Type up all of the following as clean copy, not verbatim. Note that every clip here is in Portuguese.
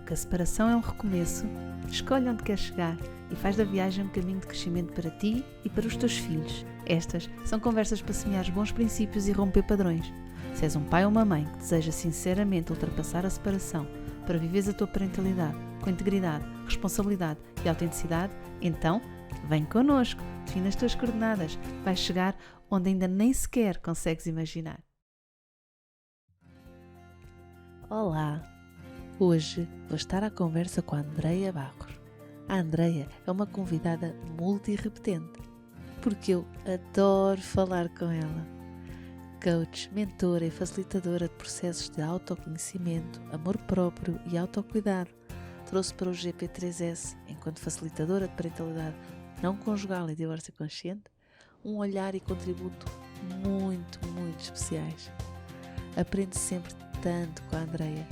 Porque a separação é um recomeço, escolhe onde queres chegar e faz da viagem um caminho de crescimento para ti e para os teus filhos. Estas são conversas para semear bons princípios e romper padrões. Se és um pai ou uma mãe que deseja sinceramente ultrapassar a separação para viveres a tua parentalidade com integridade, responsabilidade e autenticidade, então vem connosco, define as tuas coordenadas, vais chegar onde ainda nem sequer consegues imaginar. Olá! Hoje vou estar à conversa com a Andreia Barros. A Andreia é uma convidada multirrepetente, porque eu adoro falar com ela. Coach, mentora e facilitadora de processos de autoconhecimento, amor próprio e autocuidado, trouxe para o GP3S, enquanto facilitadora de parentalidade não conjugal e divórcio consciente, um olhar e contributo muito especiais. Aprende sempre tanto com a Andreia.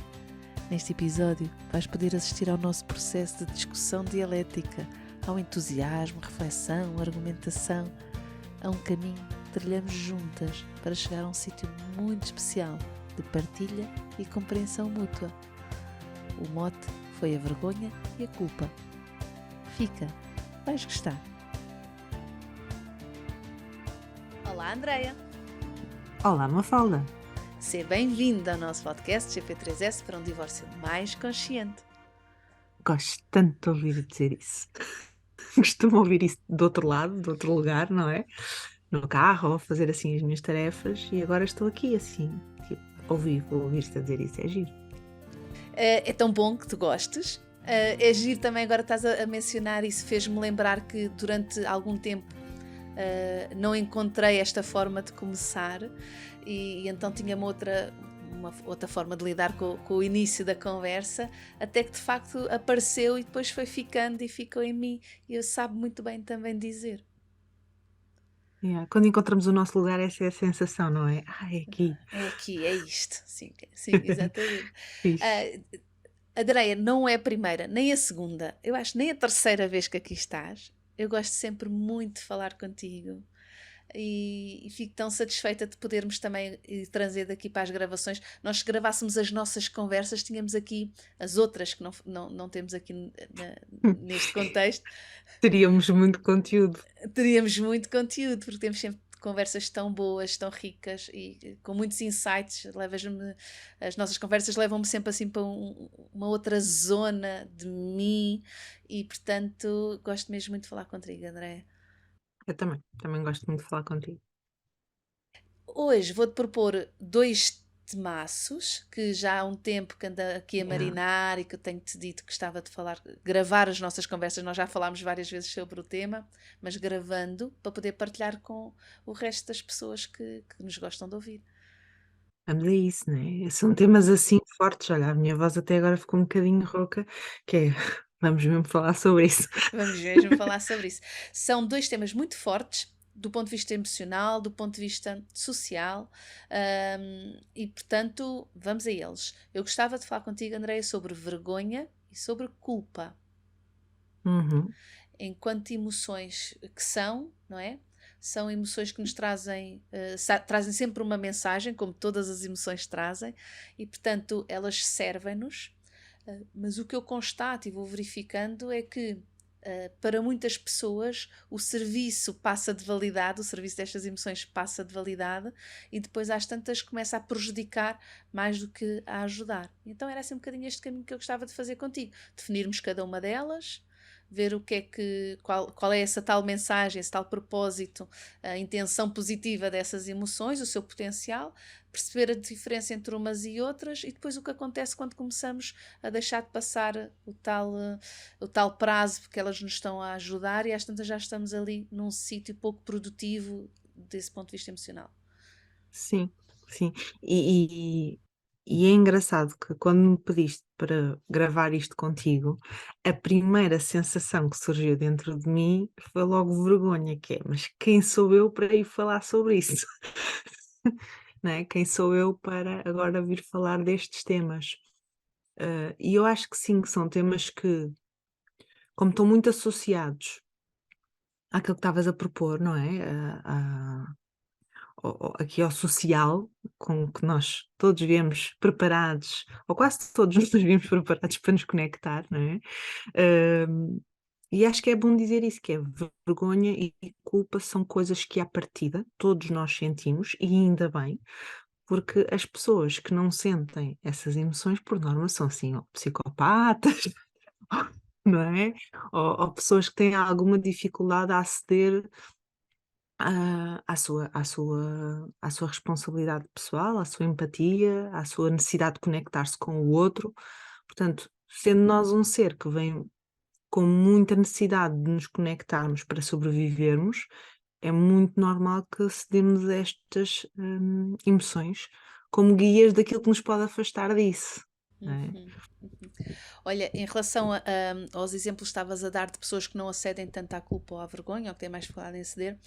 Neste episódio vais poder assistir ao nosso processo de discussão dialética, ao entusiasmo, reflexão, argumentação, a um caminho que trilhamos juntas para chegar a um sítio muito especial de partilha e compreensão mútua. O mote foi a vergonha e a culpa. Fica, vais gostar. Olá, Andreia! Olá, Mafalda! Seja bem-vinda ao nosso podcast GP3S para um divórcio mais consciente. Gosto tanto de ouvir dizer isso. Costumo ouvir isso do outro lado, do outro lugar, não é? No carro, ou a fazer assim as minhas tarefas, e agora estou aqui assim, tipo, ouvir-te a dizer isso, é giro. É tão bom que tu gostes. É giro também, agora estás a mencionar isso, fez-me lembrar que durante algum tempo não encontrei esta forma de começar e então tinha uma outra forma de lidar com o início da conversa, até que de facto apareceu e depois foi ficando e ficou em mim, e eu sabe muito bem também dizer. Yeah. Quando encontramos o nosso lugar, essa é a sensação, não é? É aqui. É aqui, é isto. Sim, exatamente. Fixe. Andreia, não é a primeira, nem a segunda, eu acho nem a terceira vez que aqui estás. Eu gosto sempre muito de falar contigo e fico tão satisfeita de podermos também trazer daqui para as gravações. Nós, se gravássemos as nossas conversas, tínhamos aqui as outras que não temos aqui neste contexto. Teríamos muito conteúdo. Teríamos muito conteúdo, porque temos sempre conversas tão boas, tão ricas e com muitos insights. As nossas conversas levam-me sempre assim para uma outra zona de mim e, portanto, gosto mesmo muito de falar contigo, André. Eu também gosto muito de falar contigo. Hoje vou-te propor dois temaços que já há um tempo que anda aqui a marinar e que eu tenho-te dito que gostava de falar, gravar as nossas conversas. Nós já falámos várias vezes sobre o tema, mas gravando para poder partilhar com o resto das pessoas que nos gostam de ouvir. Vamos a isso, não é? São temas assim fortes. Olha, a minha voz até agora ficou um bocadinho rouca, que é, vamos mesmo falar sobre isso. Vamos mesmo falar sobre isso. São dois temas muito fortes, do ponto de vista emocional, do ponto de vista social, e portanto, vamos a eles. Eu gostava de falar contigo, Andreia, sobre vergonha e sobre culpa. Uhum. Enquanto emoções que são, não é? São emoções que nos trazem, trazem sempre uma mensagem, como todas as emoções trazem, e portanto elas servem-nos. Mas o que eu constato e vou verificando é que para muitas pessoas o serviço passa de validade, o serviço destas emoções passa de validade e depois às tantas começa a prejudicar mais do que a ajudar. Então era assim um bocadinho este caminho que eu gostava de fazer contigo, definirmos cada uma delas, ver o que é qual é essa tal mensagem, esse tal propósito, a intenção positiva dessas emoções, o seu potencial, perceber a diferença entre umas e outras e depois o que acontece quando começamos a deixar de passar o tal prazo porque elas nos estão a ajudar e às tantas já estamos ali num sítio pouco produtivo desse ponto de vista emocional. Sim, sim. E é engraçado que quando me pediste para gravar isto contigo, a primeira sensação que surgiu dentro de mim foi logo vergonha, que é, mas quem sou eu para ir falar sobre isso? Não é? Quem sou eu para agora vir falar destes temas? E eu acho que sim, que são temas que, como estão muito associados àquilo que estavas a propor, não é? aqui ao social, com que nós todos viemos preparados, ou quase todos nós viemos preparados para nos conectar, não é? Hum, e acho que é bom dizer isso, que é vergonha e culpa são coisas que à partida todos nós sentimos, e ainda bem, porque as pessoas que não sentem essas emoções, por norma, são assim, ou psicopatas, não é? Ou pessoas que têm alguma dificuldade a aceder à sua responsabilidade pessoal, à sua empatia, à sua necessidade de conectar-se com o outro. Portanto, sendo nós um ser que vem com muita necessidade de nos conectarmos para sobrevivermos, é muito normal que cedemos a estas, emoções como guias daquilo que nos pode afastar disso, não é? Uhum. Olha, em relação aos exemplos que estavas a dar de pessoas que não acedem tanto à culpa ou à vergonha, ou que têm mais dificuldade em ceder,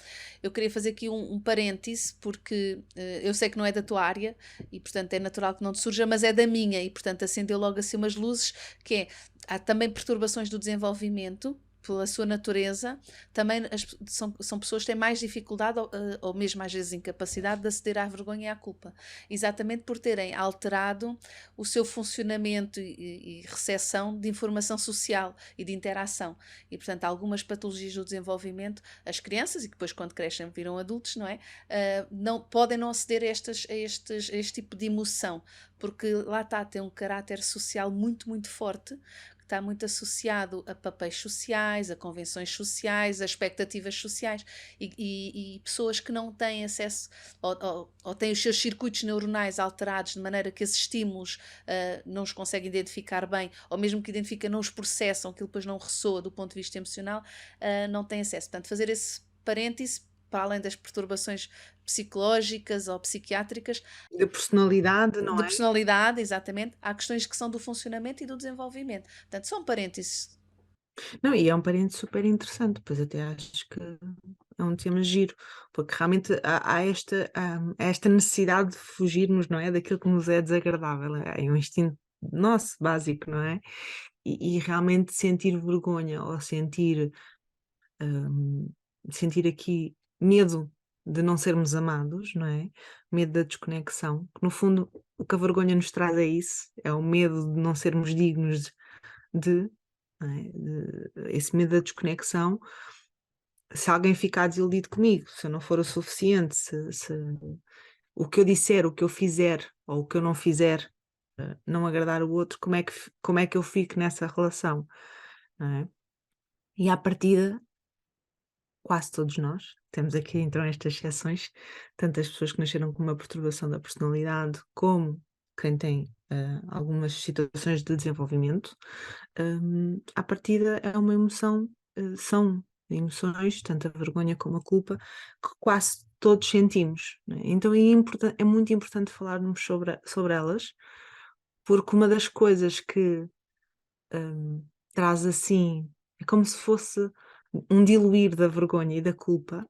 eu queria fazer aqui um parêntese, porque eu sei que não é da tua área e, portanto, é natural que não te surja, mas é da minha e, portanto, acendeu logo assim umas luzes, que é, há também perturbações do desenvolvimento, pela sua natureza, também são pessoas que têm mais dificuldade ou mesmo às vezes incapacidade de aceder à vergonha e à culpa, exatamente por terem alterado o seu funcionamento e recepção de informação social e de interação. E, portanto, algumas patologias do desenvolvimento, as crianças, e que depois, quando crescem, viram adultos, não é? Não, podem não aceder a este tipo de emoção, porque lá está, tem um caráter social muito, muito forte, que está muito associado a papéis sociais, a convenções sociais, a expectativas sociais, e pessoas que não têm acesso ou têm os seus circuitos neuronais alterados de maneira que esses estímulos não os conseguem identificar bem, ou mesmo que identificam, não os processam, aquilo depois não ressoa do ponto de vista emocional, não têm acesso. Portanto, fazer esse parêntese, para além das perturbações psicológicas ou psiquiátricas, Da personalidade, não de é? personalidade, exatamente, há questões que são do funcionamento e do desenvolvimento. Portanto, são parênteses. Não, e é um parente super interessante, pois até acho que é um tema giro, porque realmente há esta necessidade de fugirmos, não é, daquilo que nos é desagradável, é um instinto nosso básico, não é? E realmente sentir vergonha ou hum, sentir aqui medo de não sermos amados, não é? Medo da desconexão, que no fundo o que a vergonha nos traz é isso, é o medo de não sermos dignos de, não é? Esse medo da desconexão, se alguém ficar desiludido comigo, se eu não for o suficiente, se o que eu disser, o que eu fizer ou o que eu não fizer, não agradar o outro, como é que eu fico nessa relação, não é? E à partida, quase todos nós, temos aqui então estas exceções, tanto as pessoas que nasceram com uma perturbação da personalidade, como quem tem algumas situações de desenvolvimento, à partida é uma emoção, são emoções, tanto a vergonha como a culpa, que quase todos sentimos, né? Então é muito importante falarmos sobre elas, porque uma das coisas que traz assim, é como se fosse um diluir da vergonha e da culpa,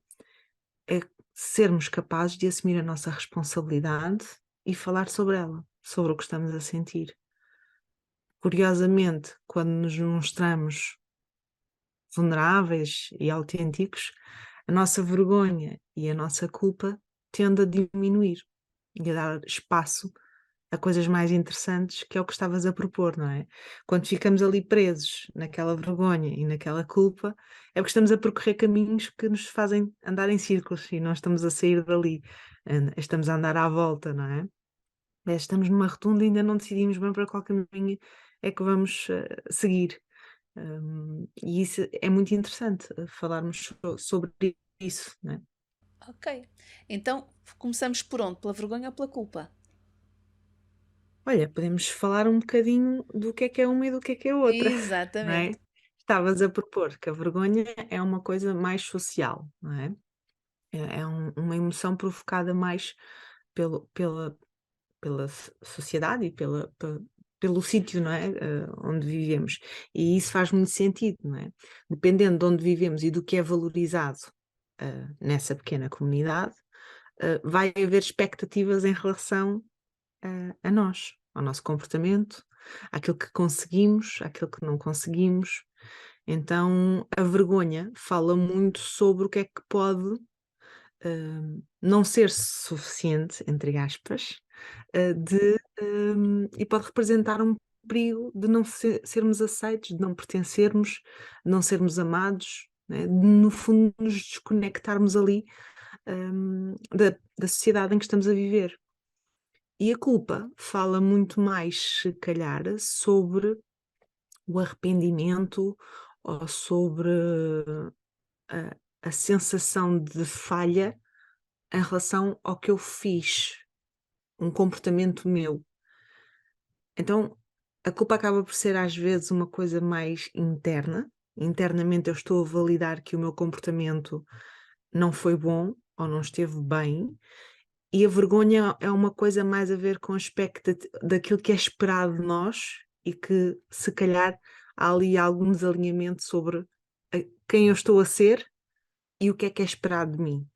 é sermos capazes de assumir a nossa responsabilidade e falar sobre ela, sobre o que estamos a sentir. Curiosamente, quando nos mostramos vulneráveis e autênticos, a nossa vergonha e a nossa culpa tende a diminuir e a dar espaço a coisas mais interessantes, que é o que estavas a propor, não é? Quando ficamos ali presos naquela vergonha e naquela culpa, é porque estamos a percorrer caminhos que nos fazem andar em círculos e não estamos a sair dali, estamos a andar à volta, não é? Estamos numa rotunda e ainda não decidimos bem para qual caminho é que vamos seguir. E isso é muito interessante, falarmos sobre isso, não é? Ok. Então, começamos por onde? Pela vergonha ou pela culpa? Olha, podemos falar um bocadinho do que é uma e do que é outra, não é? Exatamente. Estavas a propor que a vergonha é uma coisa mais social, não é? É uma emoção provocada mais pela sociedade e pelo sítio, não é? Onde vivemos. E isso faz muito sentido, não é? Dependendo de onde vivemos e do que é valorizado, nessa pequena comunidade, vai haver expectativas em relação a nós, ao nosso comportamento, àquilo que conseguimos, àquilo que não conseguimos. Então, a vergonha fala muito sobre o que é que pode não ser suficiente, entre aspas, e pode representar um perigo de não sermos aceitos, de não pertencermos, de não sermos amados, né, de no fundo nos desconectarmos ali, da sociedade em que estamos a viver. E a culpa fala muito mais, se calhar, sobre o arrependimento ou sobre a sensação de falha em relação ao que eu fiz, um comportamento meu. Então, a culpa acaba por ser às vezes uma coisa mais interna. Internamente eu estou a validar que o meu comportamento não foi bom ou não esteve bem, e a vergonha é uma coisa mais a ver com a daquilo que é esperado de nós e que se calhar há ali algum desalinhamento sobre quem eu estou a ser e o que é esperado de mim.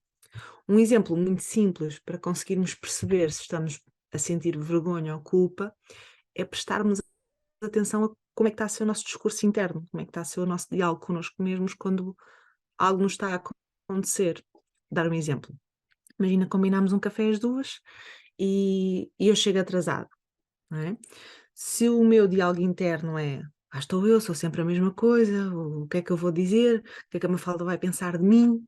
Um exemplo muito simples para conseguirmos perceber se estamos a sentir vergonha ou culpa é prestarmos atenção a como é que está a ser o nosso discurso interno, como é que está a ser o nosso diálogo connosco mesmos quando algo nos está a acontecer. Dar um exemplo. Imagina, combinamos um café às 2 e eu chego atrasado, não é? Se o meu diálogo interno é: estou eu, sou sempre a mesma coisa, o que é que eu vou dizer? O que é que a Mafalda vai pensar de mim?"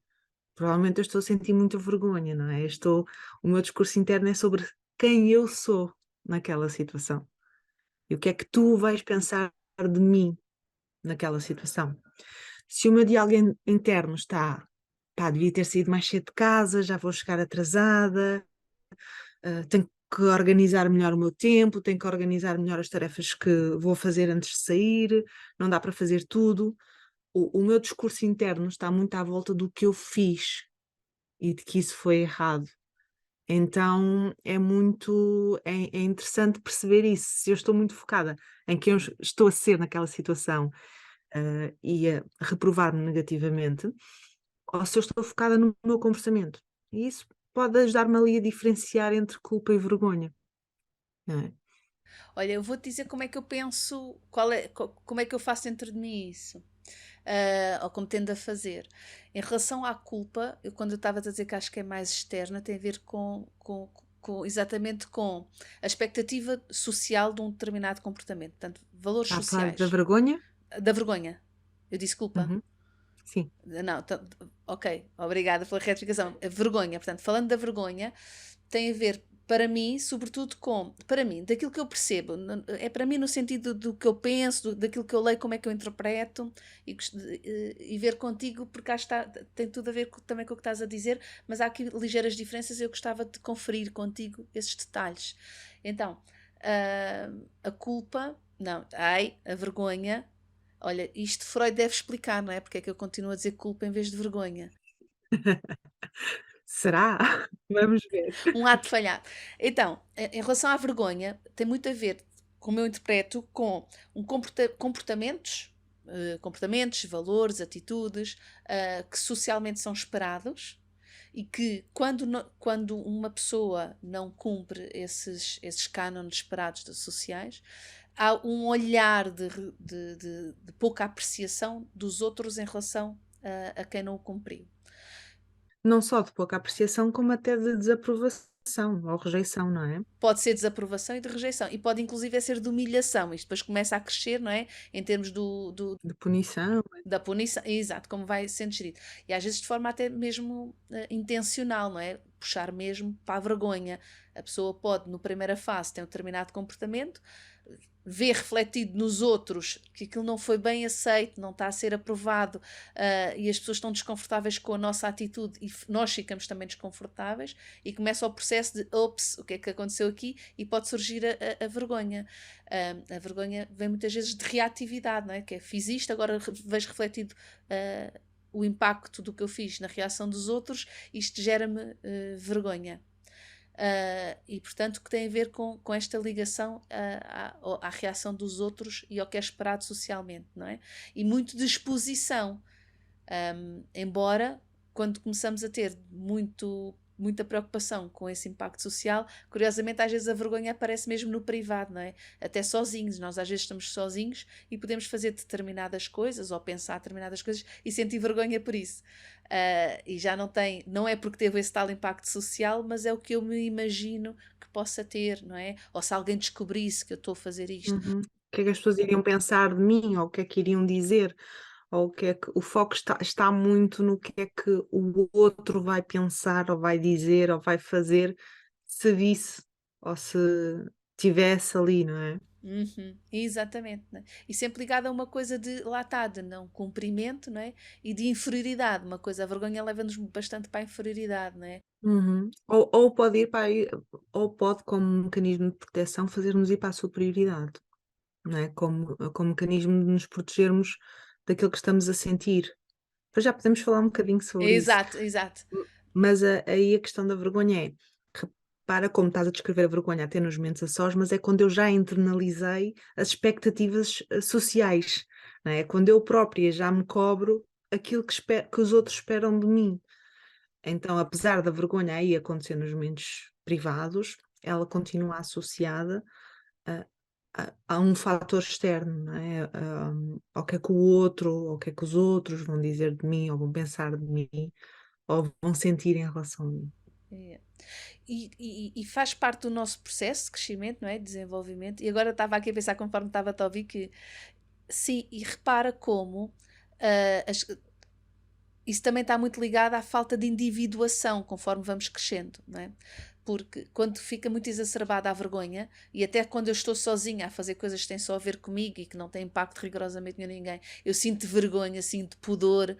Provavelmente eu estou a sentir muita vergonha, não é? O meu discurso interno é sobre quem eu sou naquela situação. E o que é que tu vais pensar de mim naquela situação? Se o meu diálogo interno está: devia ter saído mais cedo de casa, já vou chegar atrasada, tenho que organizar melhor o meu tempo, tenho que organizar melhor as tarefas que vou fazer antes de sair, não dá para fazer tudo. O meu discurso interno está muito à volta do que eu fiz e de que isso foi errado. Então é interessante perceber isso. Se eu estou muito focada em quem eu estou a ser naquela situação, e a reprovar-me negativamente, ou se eu estou focada no meu comportamento. E isso pode ajudar-me ali a diferenciar entre culpa e vergonha, não é? Olha, eu vou-te dizer como é que eu penso, como é que eu faço dentro de mim isso. Ou como tendo a fazer. Em relação à culpa, quando eu estava a dizer que acho que é mais externa, tem a ver exatamente com a expectativa social de um determinado comportamento. Portanto, valores Está a falar da sociais. vergonha? Da vergonha. Eu disse culpa. Uhum, sim. Não, ok, obrigada pela retificação. A vergonha, portanto, falando da vergonha, tem a ver, para mim, sobretudo para mim, daquilo que eu percebo, é para mim no sentido do que eu penso, daquilo que eu leio, como é que eu interpreto, e ver contigo, porque cá está, tem tudo a ver também com o que estás a dizer, mas há aqui ligeiras diferenças e eu gostava de conferir contigo esses detalhes. Então, a culpa, não, a vergonha. Olha, isto Freud deve explicar, não é? Porque é que eu continuo a dizer culpa em vez de vergonha. Será? Vamos ver. Um ato falhado. Então, em relação à vergonha, tem muito a ver, como eu interpreto, com comportamentos, valores, atitudes que socialmente são esperados e que, quando uma pessoa não cumpre esses cânones esperados sociais, há um olhar de pouca apreciação dos outros em relação a quem não o cumpriu. Não só de pouca apreciação, como até de desaprovação ou rejeição, não é? Pode ser desaprovação e de rejeição, e pode inclusive ser de humilhação. Isto depois começa a crescer, não é? Em termos De punição. da punição, exato, como vai sendo gerido. E às vezes de forma até mesmo intencional, não é? Puxar mesmo para a vergonha. A pessoa pode, no primeira fase, ter um determinado comportamento, ver refletido nos outros que aquilo não foi bem aceito, não está a ser aprovado, e as pessoas estão desconfortáveis com a nossa atitude e nós ficamos também desconfortáveis e começa o processo de ops, o que é que aconteceu aqui? E pode surgir a vergonha. A vergonha vem muitas vezes de reatividade, não é? Que é, fiz isto, agora vejo refletido o impacto do que eu fiz na reação dos outros, isto gera-me vergonha. E portanto que tem a ver com esta ligação à reação dos outros e ao que é esperado socialmente, não é? E muito de exposição, embora quando começamos a ter muita preocupação com esse impacto social, curiosamente às vezes a vergonha aparece mesmo no privado, não é? Até sozinhos, nós às vezes estamos sozinhos e podemos fazer determinadas coisas ou pensar determinadas coisas e sentir vergonha por isso. E já não é porque teve esse tal impacto social, mas é o que eu me imagino que possa ter, não é? Ou se alguém descobrisse que eu estou a fazer isto. Uhum. O que é que as pessoas iriam pensar de mim, ou o que é que iriam dizer, ou o que é que o foco está muito no que é que o outro vai pensar, ou vai dizer, ou vai fazer, se visse, ou se tivesse ali, não é? Uhum, exatamente, né? E sempre ligado a uma coisa de lá está, de não cumprimento, não é? E de inferioridade, uma coisa, a vergonha leva-nos bastante para a inferioridade, não é? Uhum. Ou pode ir para aí, ou pode, como mecanismo de proteção, fazer-nos ir para a superioridade, não é? Como mecanismo de nos protegermos daquilo que estamos a sentir. Pois já podemos falar um bocadinho sobre isso. Exato, exato. Mas aí a questão da vergonha é, repara como estás a descrever a vergonha até nos momentos a sós, mas é quando eu já internalizei as expectativas sociais, não é? Quando eu própria já me cobro aquilo que os outros esperam de mim. Então, apesar da vergonha aí acontecer nos momentos privados, ela continua associada a, a um fator externo, não é? Ao que é que o outro, ao que é que os outros vão dizer de mim, ou vão pensar de mim, ou vão sentir em relação a mim. É. E faz parte do nosso processo de crescimento, não é? Desenvolvimento. E agora estava aqui a pensar, conforme estava a ouvir, que sim, e repara como isso também está muito ligado à falta de individuação conforme vamos crescendo, não é? Porque quando fica muito exacerbada a vergonha, e até quando eu estou sozinha a fazer coisas que têm só a ver comigo e que não têm impacto rigorosamente nenhum em ninguém, eu sinto vergonha, sinto pudor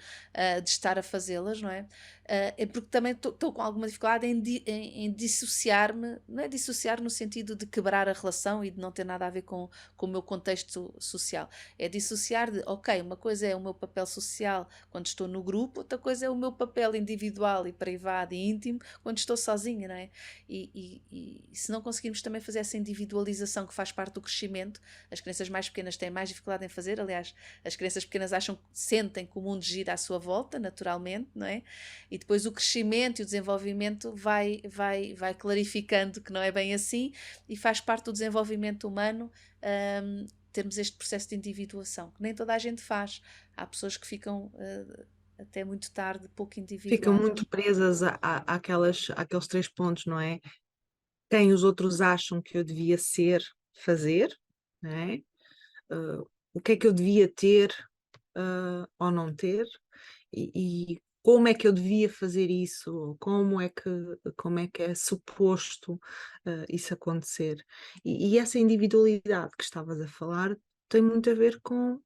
de estar a fazê-las, não é? É porque também estou com alguma dificuldade em dissociar-me, não é dissociar no sentido de quebrar a relação e de não ter nada a ver com o meu contexto social. É dissociar de, ok, uma coisa é o meu papel social quando estou no grupo, outra coisa é o meu papel individual e privado e íntimo quando estou sozinha, não é? E se não conseguirmos também fazer essa individualização que faz parte do crescimento, as crianças mais pequenas têm mais dificuldade em fazer, aliás, as crianças pequenas sentem que o mundo gira à sua volta, naturalmente, não é? E depois o crescimento e o desenvolvimento vai clarificando que não é bem assim e faz parte do desenvolvimento humano. Termos este processo de individuação, que nem toda a gente faz. Há pessoas que ficam até muito tarde pouco Ficam individuadas. muito presas àqueles três pontos, não é? Quem os outros acham que eu devia ser, fazer, não é? O que é que eu devia ter, ou não ter, e como é que eu devia fazer isso, ou como é que é suposto, isso acontecer. E essa individualidade que estavas a falar tem muito a ver com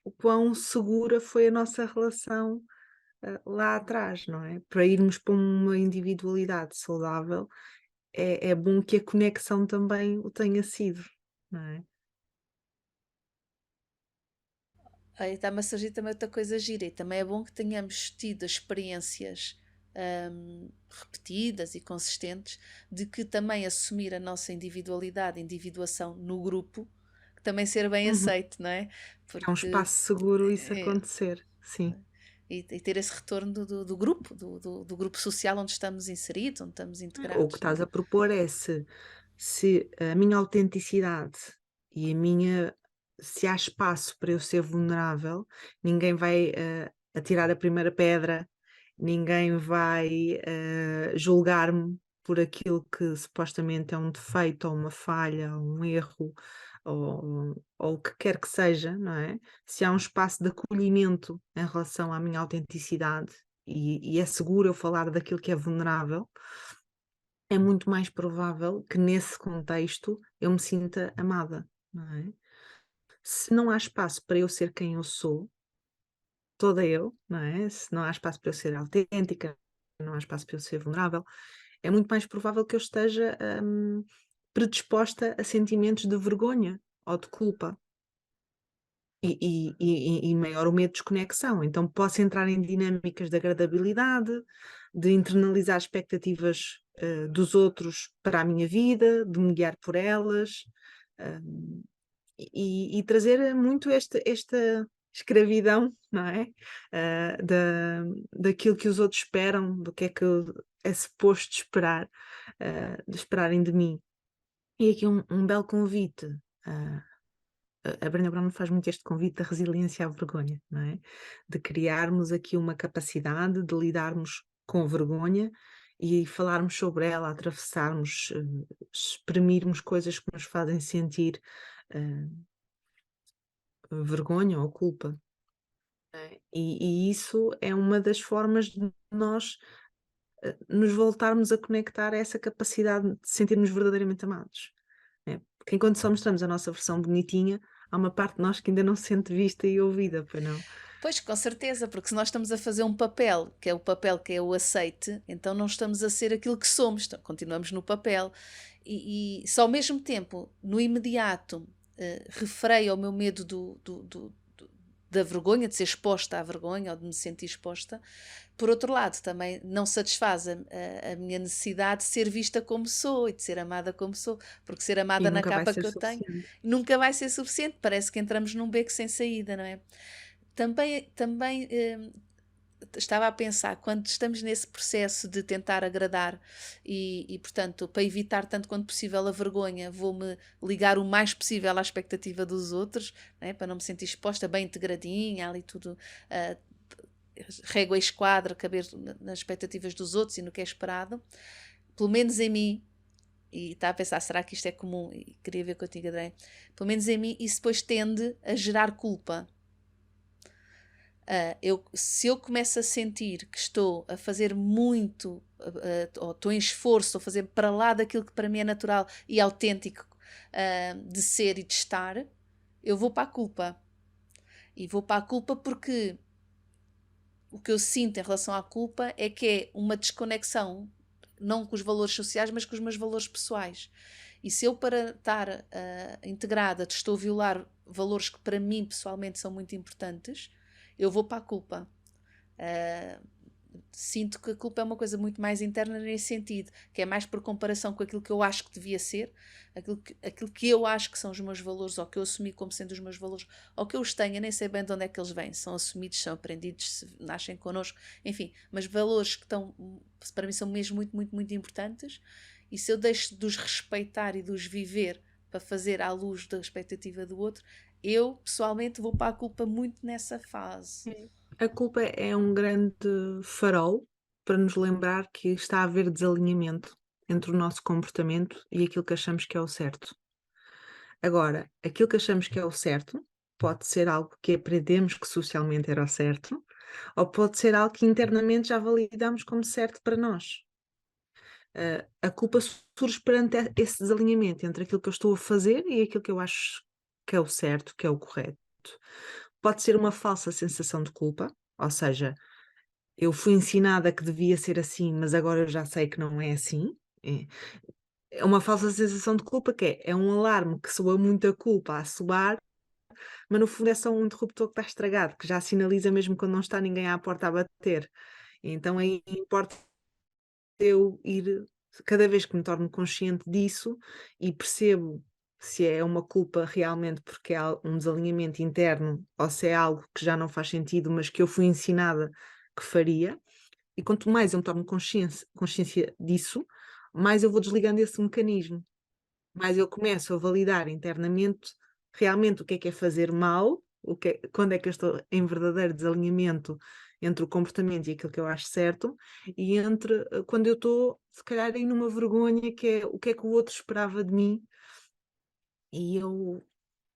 o quão segura foi a nossa relação, lá atrás, não é? Para irmos para uma individualidade saudável, é bom que a conexão também o tenha sido, não é? Aí está-me a surgir também outra coisa gira e também é bom que tenhamos tido experiências repetidas e consistentes de que também assumir a nossa individualidade, individuação no grupo, que também ser bem Uhum. aceito, não é? É um Porque espaço seguro isso é, acontecer, sim. e ter esse retorno do grupo, do grupo social onde estamos inseridos, onde estamos O que integrados, não estás é? a propor é se a minha autenticidade e se há espaço para eu ser vulnerável, ninguém vai atirar a primeira pedra, ninguém vai julgar-me por aquilo que supostamente é um defeito, ou uma falha, ou um erro, ou o que quer que seja, não é? Se há um espaço de acolhimento em relação à minha autenticidade e é seguro eu falar daquilo que é vulnerável, é muito mais provável que nesse contexto eu me sinta amada, não é? Se não há espaço para eu ser quem eu sou, toda eu, não é? Se não há espaço para eu ser autêntica, não há espaço para eu ser vulnerável, é muito mais provável que eu esteja predisposta a sentimentos de vergonha ou de culpa. E maior o medo de desconexão. Então posso entrar em dinâmicas de agradabilidade, de internalizar expectativas dos outros para a minha vida, de me guiar por elas, e trazer muito esta escravidão, não é? Daquilo que os outros esperam, do que é que é suposto esperar, de esperarem de mim. E aqui um belo convite. ah, a Brené Brown faz muito este convite da resiliência à vergonha, não é? De criarmos aqui uma capacidade de lidarmos com vergonha e falarmos sobre ela, atravessarmos, exprimirmos coisas que nos fazem sentir eh, vergonha ou culpa. E isso é uma das formas de nós nos voltarmos a conectar a essa capacidade de sentirmos verdadeiramente amados. Porque enquanto só mostramos a nossa versão bonitinha, há uma parte de nós que ainda não se sente vista e ouvida, pois não? Pois, com certeza, porque se nós estamos a fazer um papel, que é o papel que é o aceite, então não estamos a ser aquilo que somos, então continuamos no papel. E só ao mesmo tempo, no imediato, refreio ao meu medo da vergonha, de ser exposta à vergonha ou de me sentir exposta. Por outro lado, também não satisfaz a minha necessidade de ser vista como sou e de ser amada como sou, porque ser E amada na nunca vai capa ser que eu tenho suficiente. nunca vai ser suficiente. Parece que entramos num beco sem saída, não é? Também estava a pensar, quando estamos nesse processo de tentar agradar portanto, para evitar tanto quanto possível a vergonha, vou-me ligar o mais possível à expectativa dos outros, né, para não me sentir exposta, bem integradinha, ali tudo, régua e esquadra, caber nas expectativas dos outros e no que é esperado. Pelo menos em mim, e está a pensar, será que isto é comum? E queria ver contigo, André. Pelo menos em mim, isso depois tende a gerar culpa. Se eu começo a sentir que estou a fazer muito, ou estou em esforço, estou a fazer para lá daquilo que para mim é natural e autêntico de ser e de estar, eu vou para a culpa. E vou para a culpa porque o que eu sinto em relação à culpa é que é uma desconexão, não com os valores sociais, mas com os meus valores pessoais. E se eu, para estar integrada, estou a violar valores que para mim pessoalmente são muito importantes, eu vou para a culpa. Sinto que a culpa é uma coisa muito mais interna nesse sentido, que é mais por comparação com aquilo que eu acho que devia ser, aquilo que eu acho que são os meus valores, ou que eu assumi como sendo os meus valores, ou que eu os tenho, nem sei bem de onde é que eles vêm, são assumidos, são aprendidos, nascem connosco, enfim, mas valores que estão, para mim são mesmo muito, muito, muito importantes, e se eu deixo de os respeitar e de os viver para fazer à luz da expectativa do outro, eu pessoalmente vou para a culpa muito nessa fase. A culpa é um grande farol para nos lembrar que está a haver desalinhamento entre o nosso comportamento e aquilo que achamos que é o certo. Agora, aquilo que achamos que é o certo pode ser algo que aprendemos que socialmente era o certo, ou pode ser algo que internamente já validamos como certo para nós. A culpa surge perante esse desalinhamento entre aquilo que eu estou a fazer e aquilo que eu acho que é o certo, que é o correto. Pode ser uma falsa sensação de culpa, ou seja, eu fui ensinada que devia ser assim, mas agora eu já sei que não é assim. É uma falsa sensação de culpa que é um alarme que soa muita culpa a soar, mas no fundo é só um interruptor que está estragado, que já sinaliza mesmo quando não está ninguém à porta a bater. Então aí importa eu ir, cada vez que me torno consciente disso e percebo se é uma culpa realmente porque há um desalinhamento interno ou se é algo que já não faz sentido, mas que eu fui ensinada que faria. E quanto mais eu me torno consciência disso, mais eu vou desligando esse mecanismo, mais eu começo a validar internamente realmente o que é fazer mal, quando é que eu estou em verdadeiro desalinhamento entre o comportamento e aquilo que eu acho certo, e entre quando eu estou, se calhar, aí numa vergonha que é o que o outro esperava de mim, e eu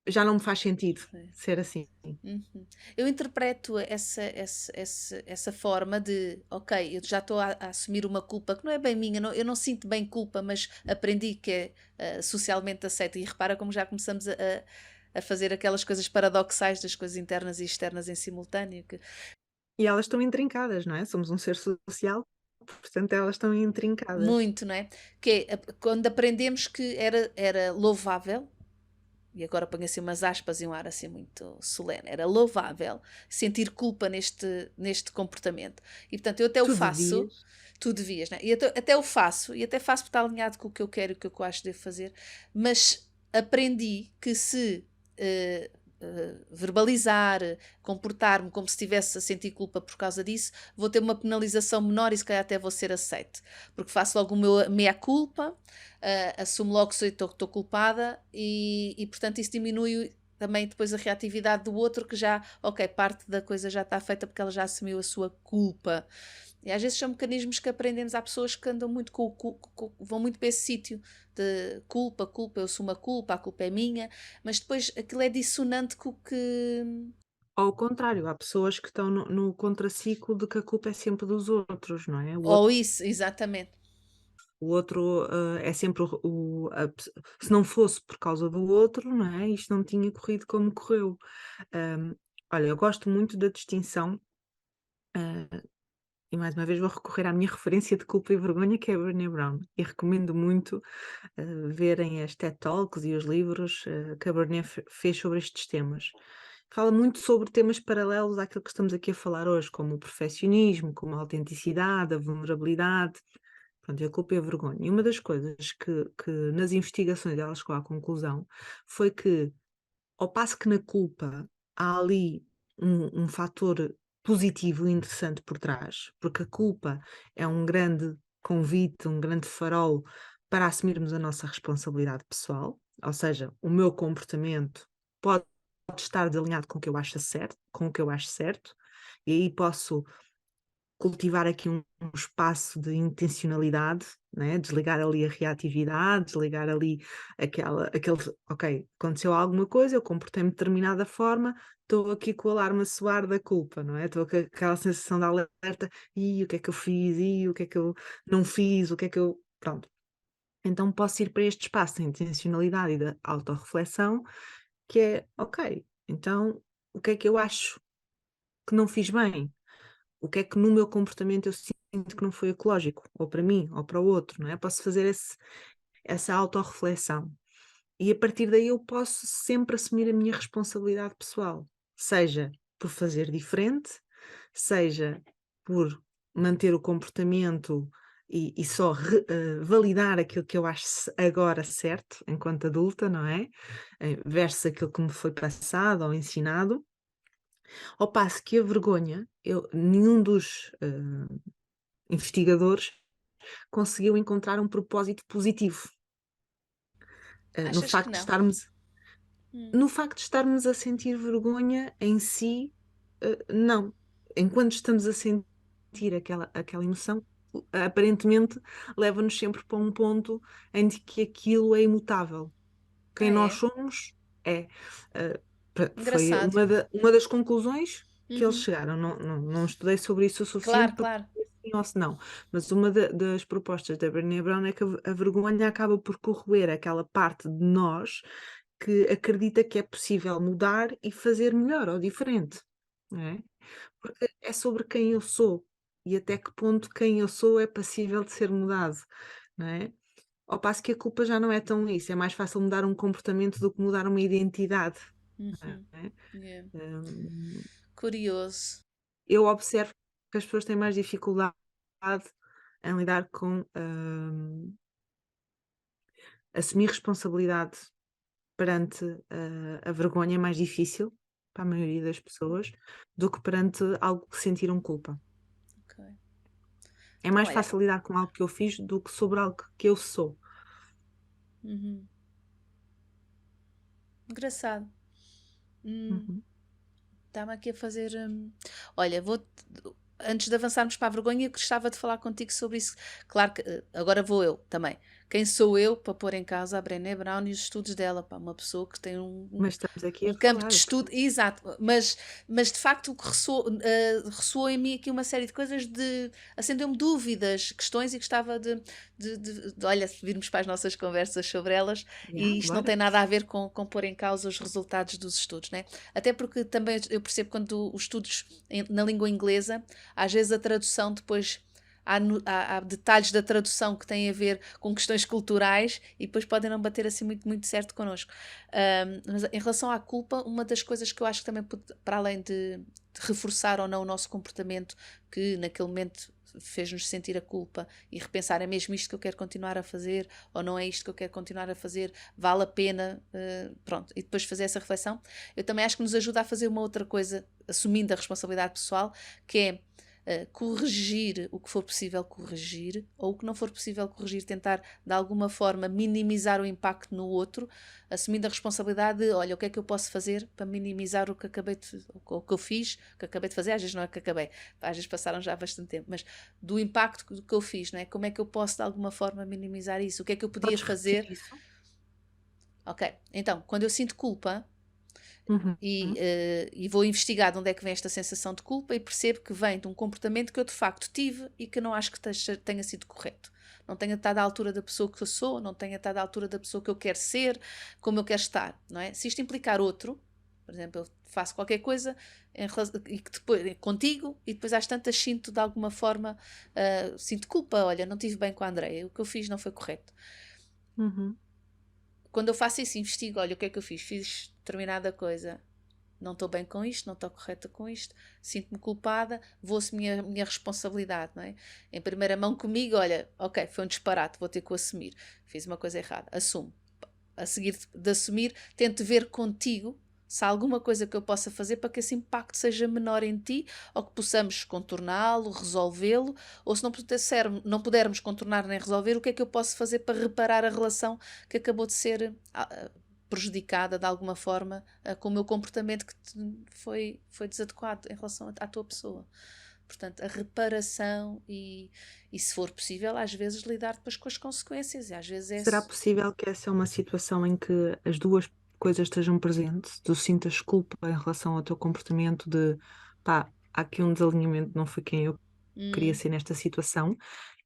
já não me faz sentido Sim. ser assim. Uhum. Eu interpreto essa forma de, ok, eu já estou a assumir uma culpa que não é bem minha, eu não sinto bem culpa, mas aprendi que é socialmente aceita. E repara como já começamos a fazer aquelas coisas paradoxais das coisas internas e externas em simultâneo. E elas estão intrincadas, não é? Somos um ser social, portanto elas estão intrincadas. Muito, não é? Que é quando aprendemos que era louvável, e agora ponho assim umas aspas e um ar assim muito solene, era louvável sentir culpa neste comportamento. E portanto eu até o Tu faço, devias. tu devias, né? E até o faço, e até faço porque está alinhado com o que eu quero e o que eu acho que devo fazer, mas aprendi que se verbalizar, comportar-me como se estivesse a sentir culpa por causa disso, vou ter uma penalização menor e se calhar até vou ser aceite. Porque faço logo o meu meia-culpa, assumo logo que estou culpada e, portanto, isso diminui também depois a reatividade do outro, que já, ok, parte da coisa já está feita porque ela já assumiu a sua culpa. E às vezes são mecanismos que aprendemos. Há pessoas que andam muito vão muito para esse sítio de culpa, eu sou uma culpa, a culpa é minha, mas depois aquilo é dissonante com o que. Ao contrário, há pessoas que estão no contraciclo de que a culpa é sempre dos outros, não é? Ou isso, exatamente. O outro é sempre se não fosse por causa do outro, não é? Isto não tinha corrido como correu. Hum, olha, eu gosto muito da distinção, e mais uma vez vou recorrer à minha referência de culpa e vergonha, que é a Brené Brown, e recomendo muito verem as TED Talks e os livros que a Brené fez sobre estes temas. Fala muito sobre temas paralelos àquilo que estamos aqui a falar hoje, como o perfeccionismo, como a autenticidade, a vulnerabilidade. Pronto, e a culpa e a vergonha. E uma das coisas que nas investigações ela chegou à conclusão foi que, ao passo que na culpa há ali um fator positivo e interessante por trás, porque a culpa é um grande convite, um grande farol para assumirmos a nossa responsabilidade pessoal, ou seja, o meu comportamento pode estar desalinhado com o que eu acho certo, e aí posso cultivar aqui um espaço de intencionalidade, né? Desligar ali a reatividade, desligar ali ok, aconteceu alguma coisa, eu comportei-me de determinada forma, estou aqui com o alarme a soar da culpa, não é? Estou com aquela sensação de alerta, e o que é que eu fiz, e o que é que eu não fiz, o que é que eu. Pronto. Então posso ir para este espaço de intencionalidade e da autorreflexão, que é, ok, então o que é que eu acho que não fiz bem? O que é que no meu comportamento eu sinto que não foi ecológico, ou para mim, ou para o outro, não é? Posso fazer essa autorreflexão. E a partir daí eu posso sempre assumir a minha responsabilidade pessoal, seja por fazer diferente, seja por manter o comportamento e só validar aquilo que eu acho agora certo, enquanto adulta, não é? Versus aquilo que me foi passado ou ensinado. Ao passo que a vergonha, nenhum dos investigadores conseguiu encontrar um propósito positivo no Achas que facto de não? estarmos, Hum. no facto de estarmos a sentir vergonha em si, não. Enquanto estamos a sentir aquela emoção, aparentemente leva-nos sempre para um ponto em que aquilo é imutável. Quem Ah, nós é? somos é. eh, Foi Engraçado. uma das conclusões que eles Uhum. chegaram. Não estudei sobre isso o suficiente Claro, para claro. dizer sim ou se não. Mas uma das propostas da Brené Brown é que a vergonha acaba por corroer aquela parte de nós que acredita que é possível mudar e fazer melhor ou diferente. Não é? Porque é sobre quem eu sou e até que ponto quem eu sou é passível de ser mudado. Não é? Ao passo que a culpa já não é tão isso, é mais fácil mudar um comportamento do que mudar uma identidade. Não Uhum. é? Yeah. Hum, Curioso. eu observo que as pessoas têm mais dificuldade em lidar com assumir responsabilidade perante a vergonha é mais difícil para a maioria das pessoas do que perante algo que sentiram culpa. Ok. É Então, mais olha. fácil lidar com algo que eu fiz do que sobre algo que eu sou. Uhum. Engraçado. Uhum. Está-me aqui a fazer. Olha, antes de avançarmos para a vergonha, gostava de falar contigo sobre isso. Claro que agora vou eu também. Quem sou eu para pôr em causa a Brené Brown e os estudos dela? Pá, uma pessoa que tem Mas estamos aqui a um campo de falar, estudo, exato, mas de facto o que ressoou em mim aqui uma série de coisas acendeu-me dúvidas, questões e gostava olha, virmos para as nossas conversas sobre elas yeah, e isto não bora. tem nada a ver com pôr em causa os resultados dos estudos, né? Até porque também eu percebo quando os estudos na língua inglesa, às vezes a tradução depois há detalhes da tradução que têm a ver com questões culturais e depois podem não bater assim muito, muito certo connosco. Mas em relação à culpa, uma das coisas que eu acho que também, para além de reforçar ou não o nosso comportamento, que naquele momento fez-nos sentir a culpa e repensar, é mesmo isto que eu quero continuar a fazer ou não é isto que eu quero continuar a fazer, vale a pena, pronto, e depois fazer essa reflexão, eu também acho que nos ajuda a fazer uma outra coisa, assumindo a responsabilidade pessoal, que é corrigir o que for possível corrigir, ou o que não for possível corrigir, tentar de alguma forma minimizar o impacto no outro, assumindo a responsabilidade de, olha, o que é que eu posso fazer para minimizar o que o que eu fiz, o que acabei de fazer, às vezes não é que acabei, às vezes passaram já bastante tempo, mas do impacto que eu fiz, não é? Como é que eu posso de alguma forma minimizar isso? O que é que eu podia Podes repetir fazer? isso? Ok, então, quando eu sinto culpa, Uhum. e vou investigar de onde é que vem esta sensação de culpa e percebo que vem de um comportamento que eu de facto tive e que não acho que tenha sido correto. Não tenha estado à altura da pessoa que eu sou, não tenha estado à altura da pessoa que eu quero ser, como eu quero estar, não é? Se isto implicar outro, por exemplo, eu faço qualquer coisa e que depois, contigo e depois às tantas sinto de alguma forma, sinto culpa, olha, não estive bem com a Andreia, o que eu fiz não foi correto. Uhum. Quando eu faço isso, investigo, olha, o que é que eu fiz? Fiz determinada coisa, não estou bem com isto, não estou correta com isto, sinto-me culpada, vou assumir a minha responsabilidade, não é? Em primeira mão comigo, olha, ok, foi um disparate, vou ter que o assumir, fiz uma coisa errada, assumo. A seguir de assumir, tento ver contigo se há alguma coisa que eu possa fazer para que esse impacto seja menor em ti ou que possamos contorná-lo, resolvê-lo, ou se não pudermos contornar nem resolver, o que é que eu posso fazer para reparar a relação que acabou de ser prejudicada de alguma forma com o meu comportamento que foi desadequado em relação à tua pessoa. Portanto, a reparação e, se for possível, às vezes lidar depois com as consequências. E às vezes Será é. possível que essa é uma situação em que as duas coisas estejam presentes? Tu sintas culpa em relação ao teu comportamento de pá, há aqui um desalinhamento, não foi quem eu queria Hum, ser nesta situação,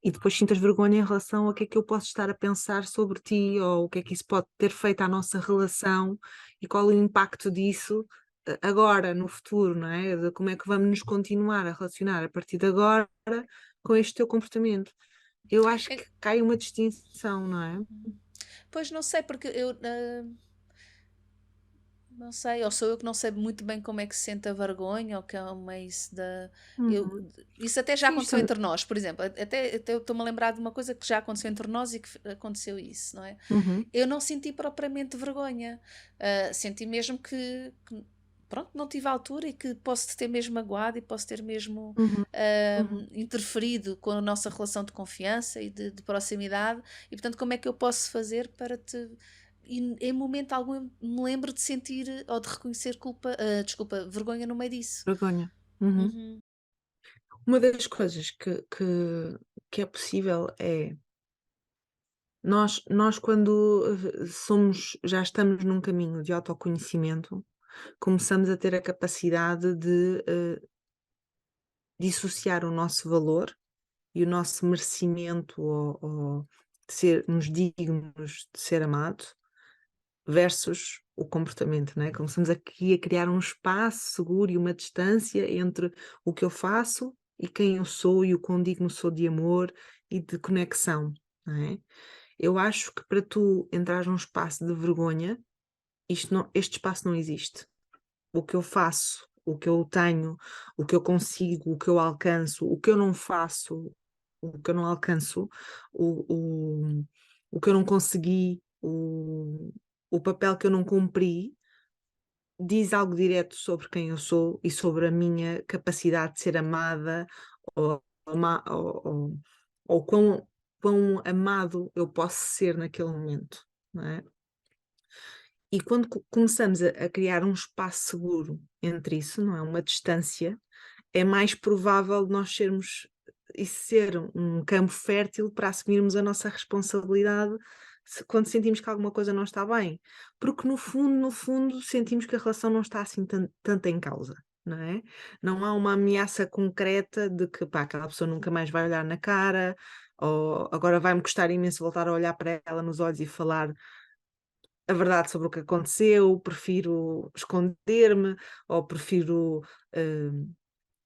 e depois sintas vergonha em relação a que é que eu posso estar a pensar sobre ti, ou o que é que isso pode ter feito à nossa relação, e qual o impacto disso agora, no futuro, não é? De como é que vamos nos continuar a relacionar a partir de agora com este teu comportamento. Eu acho que é- cai uma distinção, não é? Pois não sei, porque eu não sei, ou sou eu que não sei muito bem como é que se sente a vergonha, ou que é uma isso da. Eu, Uhum. isso até já Sim, isto aconteceu entre nós, por exemplo. Até eu estou-me a lembrar de uma coisa que já aconteceu entre nós e que aconteceu isso, não é? uhum, Eu não senti propriamente vergonha. Senti mesmo pronto, não tive a altura e que posso te ter mesmo magoado e posso ter mesmo uhum, uhum. interferido com a nossa relação de confiança e de proximidade. E portanto, como é que eu posso fazer para te. E em momento algum me lembro de sentir ou de reconhecer culpa, desculpa, vergonha no meio disso. Vergonha. Uhum. Uhum, Uma das coisas que é possível é nós quando já estamos num caminho de autoconhecimento, começamos a ter a capacidade de dissociar o nosso valor e o nosso merecimento ou de sermos dignos de ser amado versus o comportamento, né? Começamos aqui a criar um espaço seguro e uma distância entre o que eu faço e quem eu sou e o quão digno sou de amor e de conexão, não é? Eu acho que para tu entrar num espaço de vergonha, este espaço não existe. O que eu faço, o que eu tenho, o que eu consigo, o que eu alcanço, o que eu não faço, o que eu não alcanço, o, o, o que eu não consegui, o papel que eu não cumpri, diz algo direto sobre quem eu sou e sobre a minha capacidade de ser amada ou, ou quão amado eu posso ser naquele momento, não é? E quando começamos a criar um espaço seguro entre isso, não é? Uma distância, é mais provável de nós sermos isso ser um campo fértil para assumirmos a nossa responsabilidade quando sentimos que alguma coisa não está bem. Porque no fundo, sentimos que a relação não está assim tanto em causa, não é? Não há uma ameaça concreta de que pá, aquela pessoa nunca mais vai olhar na cara, ou agora vai-me custar imenso voltar a olhar para ela nos olhos e falar a verdade sobre o que aconteceu, prefiro esconder-me, ou prefiro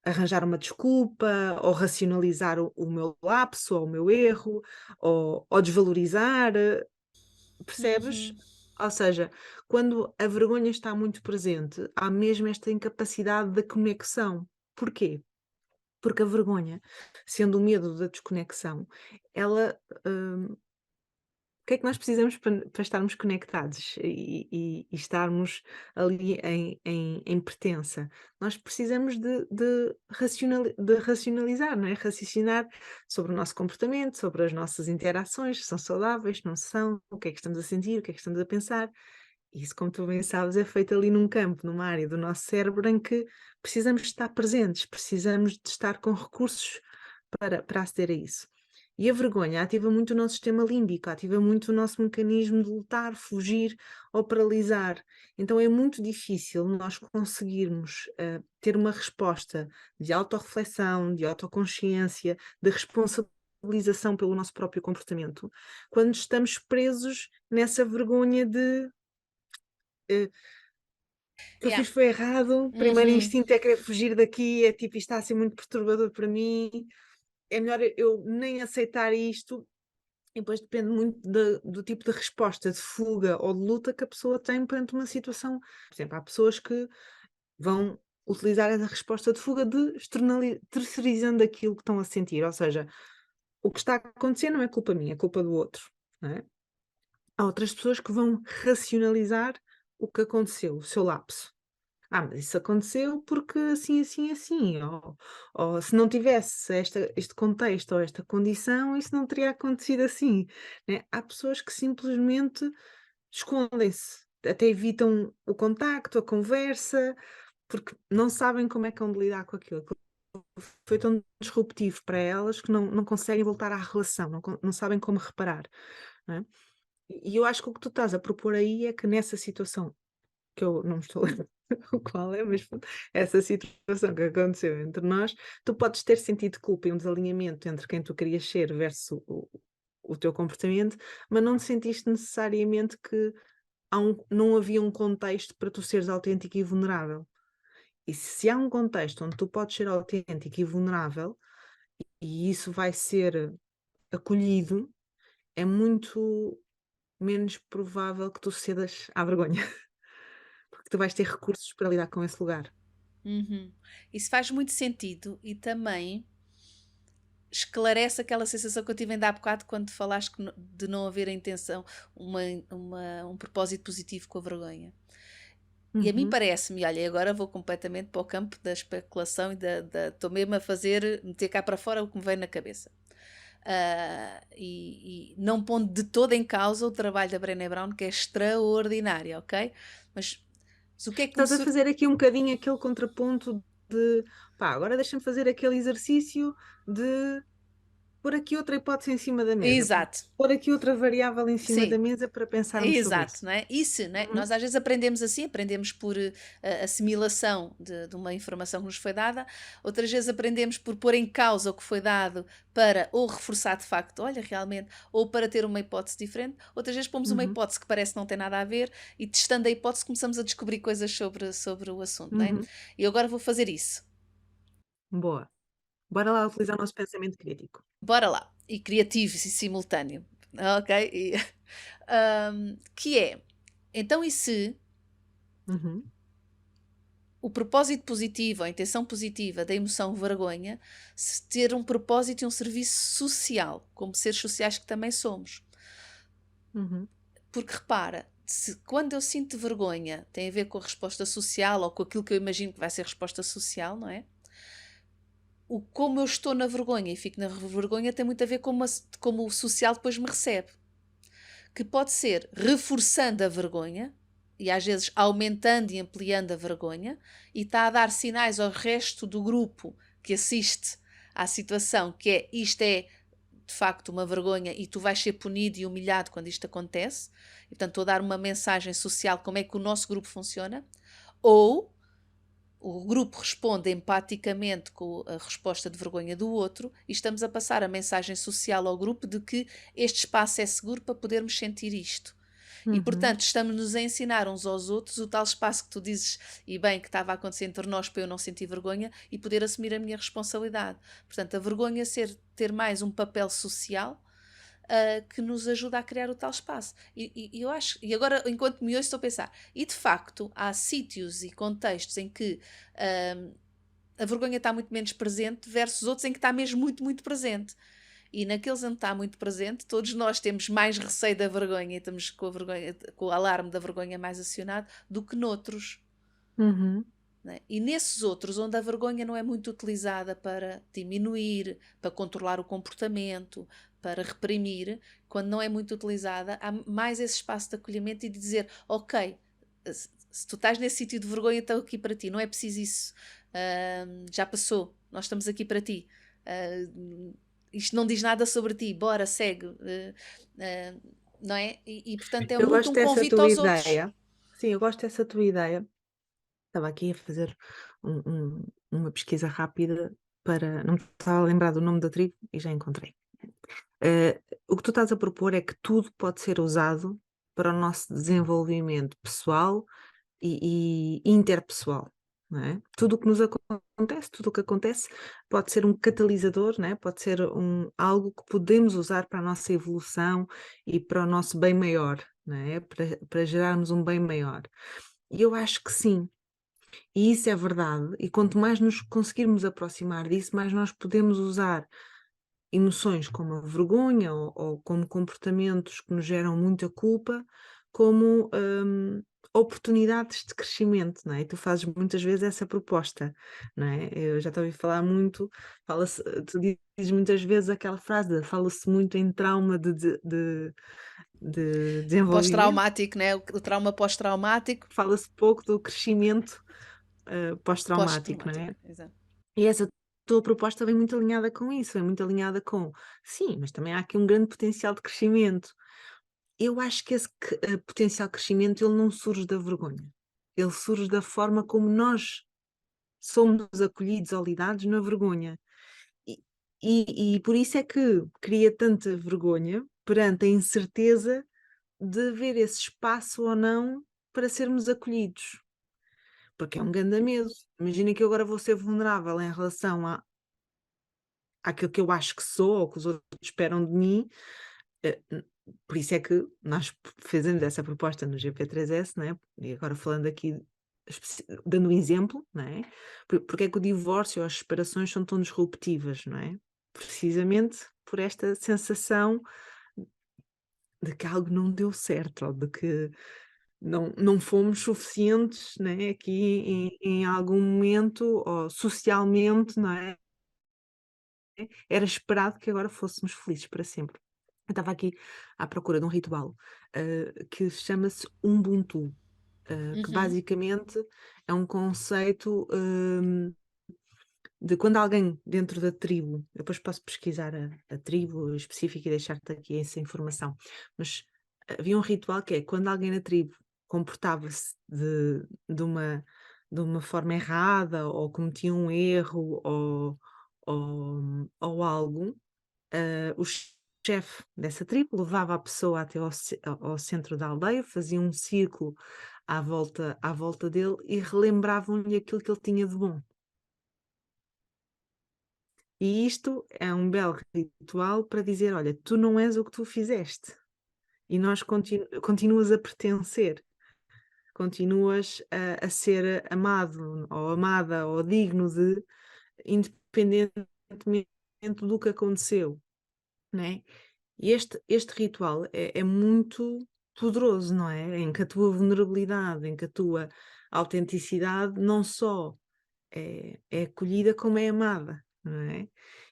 arranjar uma desculpa, ou racionalizar o meu lapso, ou o meu erro, ou desvalorizar, percebes? Uhum. Ou seja, quando a vergonha está muito presente, há mesmo esta incapacidade da conexão. Porquê? Porque a vergonha, sendo o medo da desconexão, ela, o que é que nós precisamos para estarmos conectados e estarmos ali em pertença? Nós precisamos de racionalizar, não é? Raciocinar sobre o nosso comportamento, sobre as nossas interações, se são saudáveis, se não são, o que é que estamos a sentir, o que é que estamos a pensar. Isso, como tu bem sabes, é feito ali num campo, numa área do nosso cérebro em que precisamos de estar presentes, precisamos de estar com recursos para aceder a isso. E a vergonha ativa muito o nosso sistema límbico, ativa muito o nosso mecanismo de lutar, fugir ou paralisar. Então é muito difícil nós conseguirmos ter uma resposta de autorreflexão, de autoconsciência, de responsabilização pelo nosso próprio comportamento, quando estamos presos nessa vergonha de eh, o que eu Yeah. fiz foi errado, o primeiro Uhum. instinto é querer fugir daqui, é tipo, isto está a ser muito perturbador para mim, é melhor eu nem aceitar isto. E depois depende muito do tipo de resposta de fuga ou de luta que a pessoa tem perante uma situação. Por exemplo, há pessoas que vão utilizar essa resposta de fuga de terceirizando aquilo que estão a sentir, ou seja, o que está a acontecer não é culpa minha, é culpa do outro, não é? Há outras pessoas que vão racionalizar o que aconteceu, o seu lapso. Mas isso aconteceu porque assim, assim, assim, ou se não tivesse este contexto ou esta condição, isso não teria acontecido assim, né? Há pessoas que simplesmente escondem-se, até evitam o contacto, a conversa, porque não sabem como é que hão de lidar com aquilo. Aquilo foi tão disruptivo para elas que não conseguem voltar à relação, não sabem como reparar, não é? E eu acho que o que tu estás a propor aí é que nessa situação que eu não me estou a lembrar o qual é, mas pronto, essa situação que aconteceu entre nós, tu podes ter sentido culpa e um desalinhamento entre quem tu querias ser versus o teu comportamento, mas não sentiste necessariamente que não havia um contexto para tu seres autêntico e vulnerável. E se há um contexto onde tu podes ser autêntico e vulnerável, e isso vai ser acolhido, é muito menos provável que tu cedas à vergonha, porque tu vais ter recursos para lidar com esse lugar. Uhum. Isso faz muito sentido e também esclarece aquela sensação que eu tive ainda há bocado quando falaste de não haver a intenção, um propósito positivo com a vergonha. E a mim Uhum. parece-me, olha, agora vou completamente para o campo da especulação e estou mesmo a meter cá para fora o que me vem na cabeça. E não pondo de todo em causa o trabalho da Brené Brown, que é extraordinário, ok? Mas, mas o que é que me Estás a fazer aqui um bocadinho aquele contraponto de pá, agora deixa-me fazer aquele exercício de pôr aqui outra hipótese em cima da mesa, Exato, pôr aqui outra variável em cima da sim. mesa para pensarmos sobre Exato, isso. não é? Isso, não é? Uhum, Nós às vezes aprendemos assim, aprendemos por assimilação de uma informação que nos foi dada, outras vezes aprendemos por pôr em causa o que foi dado para ou reforçar de facto, olha, realmente, ou para ter uma hipótese diferente, outras vezes pomos uma uhum, hipótese que parece não ter nada a ver e testando a hipótese começamos a descobrir coisas sobre o assunto, não é? uhum. E agora vou fazer isso. Boa. Bora lá utilizar o nosso pensamento crítico. Bora lá. E criativo e simultâneo, ok? Que é, então e se Uhum, o propósito positivo, a intenção positiva da emoção vergonha, se ter um propósito e um serviço social, como seres sociais que também somos. uhum, Porque repara, quando eu sinto vergonha, tem a ver com a resposta social ou com aquilo que eu imagino que vai ser resposta social, não é? Como eu estou na vergonha e fico na vergonha tem muito a ver com como o social depois me recebe. Que pode ser reforçando a vergonha, e às vezes aumentando e ampliando a vergonha, e está a dar sinais ao resto do grupo que assiste à situação que é isto é de facto uma vergonha e tu vais ser punido e humilhado quando isto acontece. E, portanto, estou a dar uma mensagem social como é que o nosso grupo funciona. Ou o grupo responde empaticamente com a resposta de vergonha do outro e estamos a passar a mensagem social ao grupo de que este espaço é seguro para podermos sentir isto. E, Uhum. portanto, estamos-nos a ensinar uns aos outros o tal espaço que tu dizes, e bem, que estava a acontecer entre nós para eu não sentir vergonha e poder assumir a minha responsabilidade. Portanto, a vergonha ter mais um papel social, que nos ajuda a criar o tal espaço. E eu acho, e agora, enquanto me ouço, estou a pensar, e de facto, há sítios e contextos em que a vergonha está muito menos presente versus outros em que está mesmo muito, muito presente. E naqueles onde está muito presente, todos nós temos mais receio da vergonha e estamos com a vergonha, com o alarme da vergonha mais acionado do que noutros. Uhum. Né? E nesses outros, onde a vergonha não é muito utilizada para diminuir, para controlar o comportamento, para reprimir, quando não é muito utilizada, há mais esse espaço de acolhimento e de dizer: Ok, se tu estás nesse sítio de vergonha, estou aqui para ti, não é preciso isso. Já passou, nós estamos aqui para ti. Isto não diz nada sobre ti, bora, segue. Não é? Portanto é Eu muito gosto um dessa convite tua aos outros. ideia. Sim, eu gosto dessa tua ideia. Estava aqui a fazer uma pesquisa rápida para. Não me estava a lembrar do nome da tribo e já encontrei. O que tu estás a propor é que tudo pode ser usado para o nosso desenvolvimento pessoal e interpessoal, não é? Tudo o que nos acontece, tudo o que acontece pode ser um catalisador, não é? Pode ser algo que podemos usar para a nossa evolução e para o nosso bem maior, não é? Para gerarmos um bem maior. E eu acho que sim. E isso é verdade, e quanto mais nos conseguirmos aproximar disso, mais nós podemos usar emoções como a vergonha ou como comportamentos que nos geram muita culpa, como oportunidades de crescimento, não é? E tu fazes muitas vezes essa proposta, não é? Eu já te ouvi falar muito, tu dizes muitas vezes aquela frase, fala-se muito em trauma de desenvolvimento, Pós-traumático, né? O trauma pós-traumático. fala-se pouco do crescimento pós-traumático, não Pós-traumático, é? exato. E essa tua proposta vem muito alinhada com isso, vem muito alinhada com, sim, mas também há aqui um grande potencial de crescimento. Eu acho que esse potencial de crescimento ele não surge da vergonha. Ele surge da forma como nós somos acolhidos ou lidados na vergonha. E, e por isso é que cria tanta vergonha perante a incerteza de haver esse espaço ou não para sermos acolhidos. Porque é um grande medo. Imagina que eu agora vou ser vulnerável em relação àquilo que eu acho que sou ou que os outros esperam de mim. Por isso é que nós fazemos essa proposta no GP3S, não é? E agora falando aqui, dando um exemplo, não é? Porque é que o divórcio ou as separações são tão disruptivas, não é? Precisamente por esta sensação de que algo não deu certo, ou de que não fomos suficientes, não é? Aqui em algum momento, ou socialmente, não é? Era esperado que agora fôssemos felizes para sempre. Eu estava aqui à procura de um ritual, que chama-se Ubuntu, que Uhum. basicamente é um conceito, de quando alguém dentro da tribo, eu depois posso pesquisar a tribo específica e deixar-te aqui essa informação, mas havia um ritual que é quando alguém na tribo comportava-se de uma forma errada ou cometia um erro ou algo, o chefe dessa tribo levava a pessoa até ao centro da aldeia, fazia um círculo à volta dele e relembravam-lhe aquilo que ele tinha de bom. E isto é um belo ritual para dizer: olha, tu não és o que tu fizeste, e nós continuas a pertencer, continuas a ser amado ou amada ou digno de, independentemente do que aconteceu, não é? E este ritual é muito poderoso, não é? Em que a tua vulnerabilidade, em que a tua autenticidade não só é acolhida, como é amada, não é?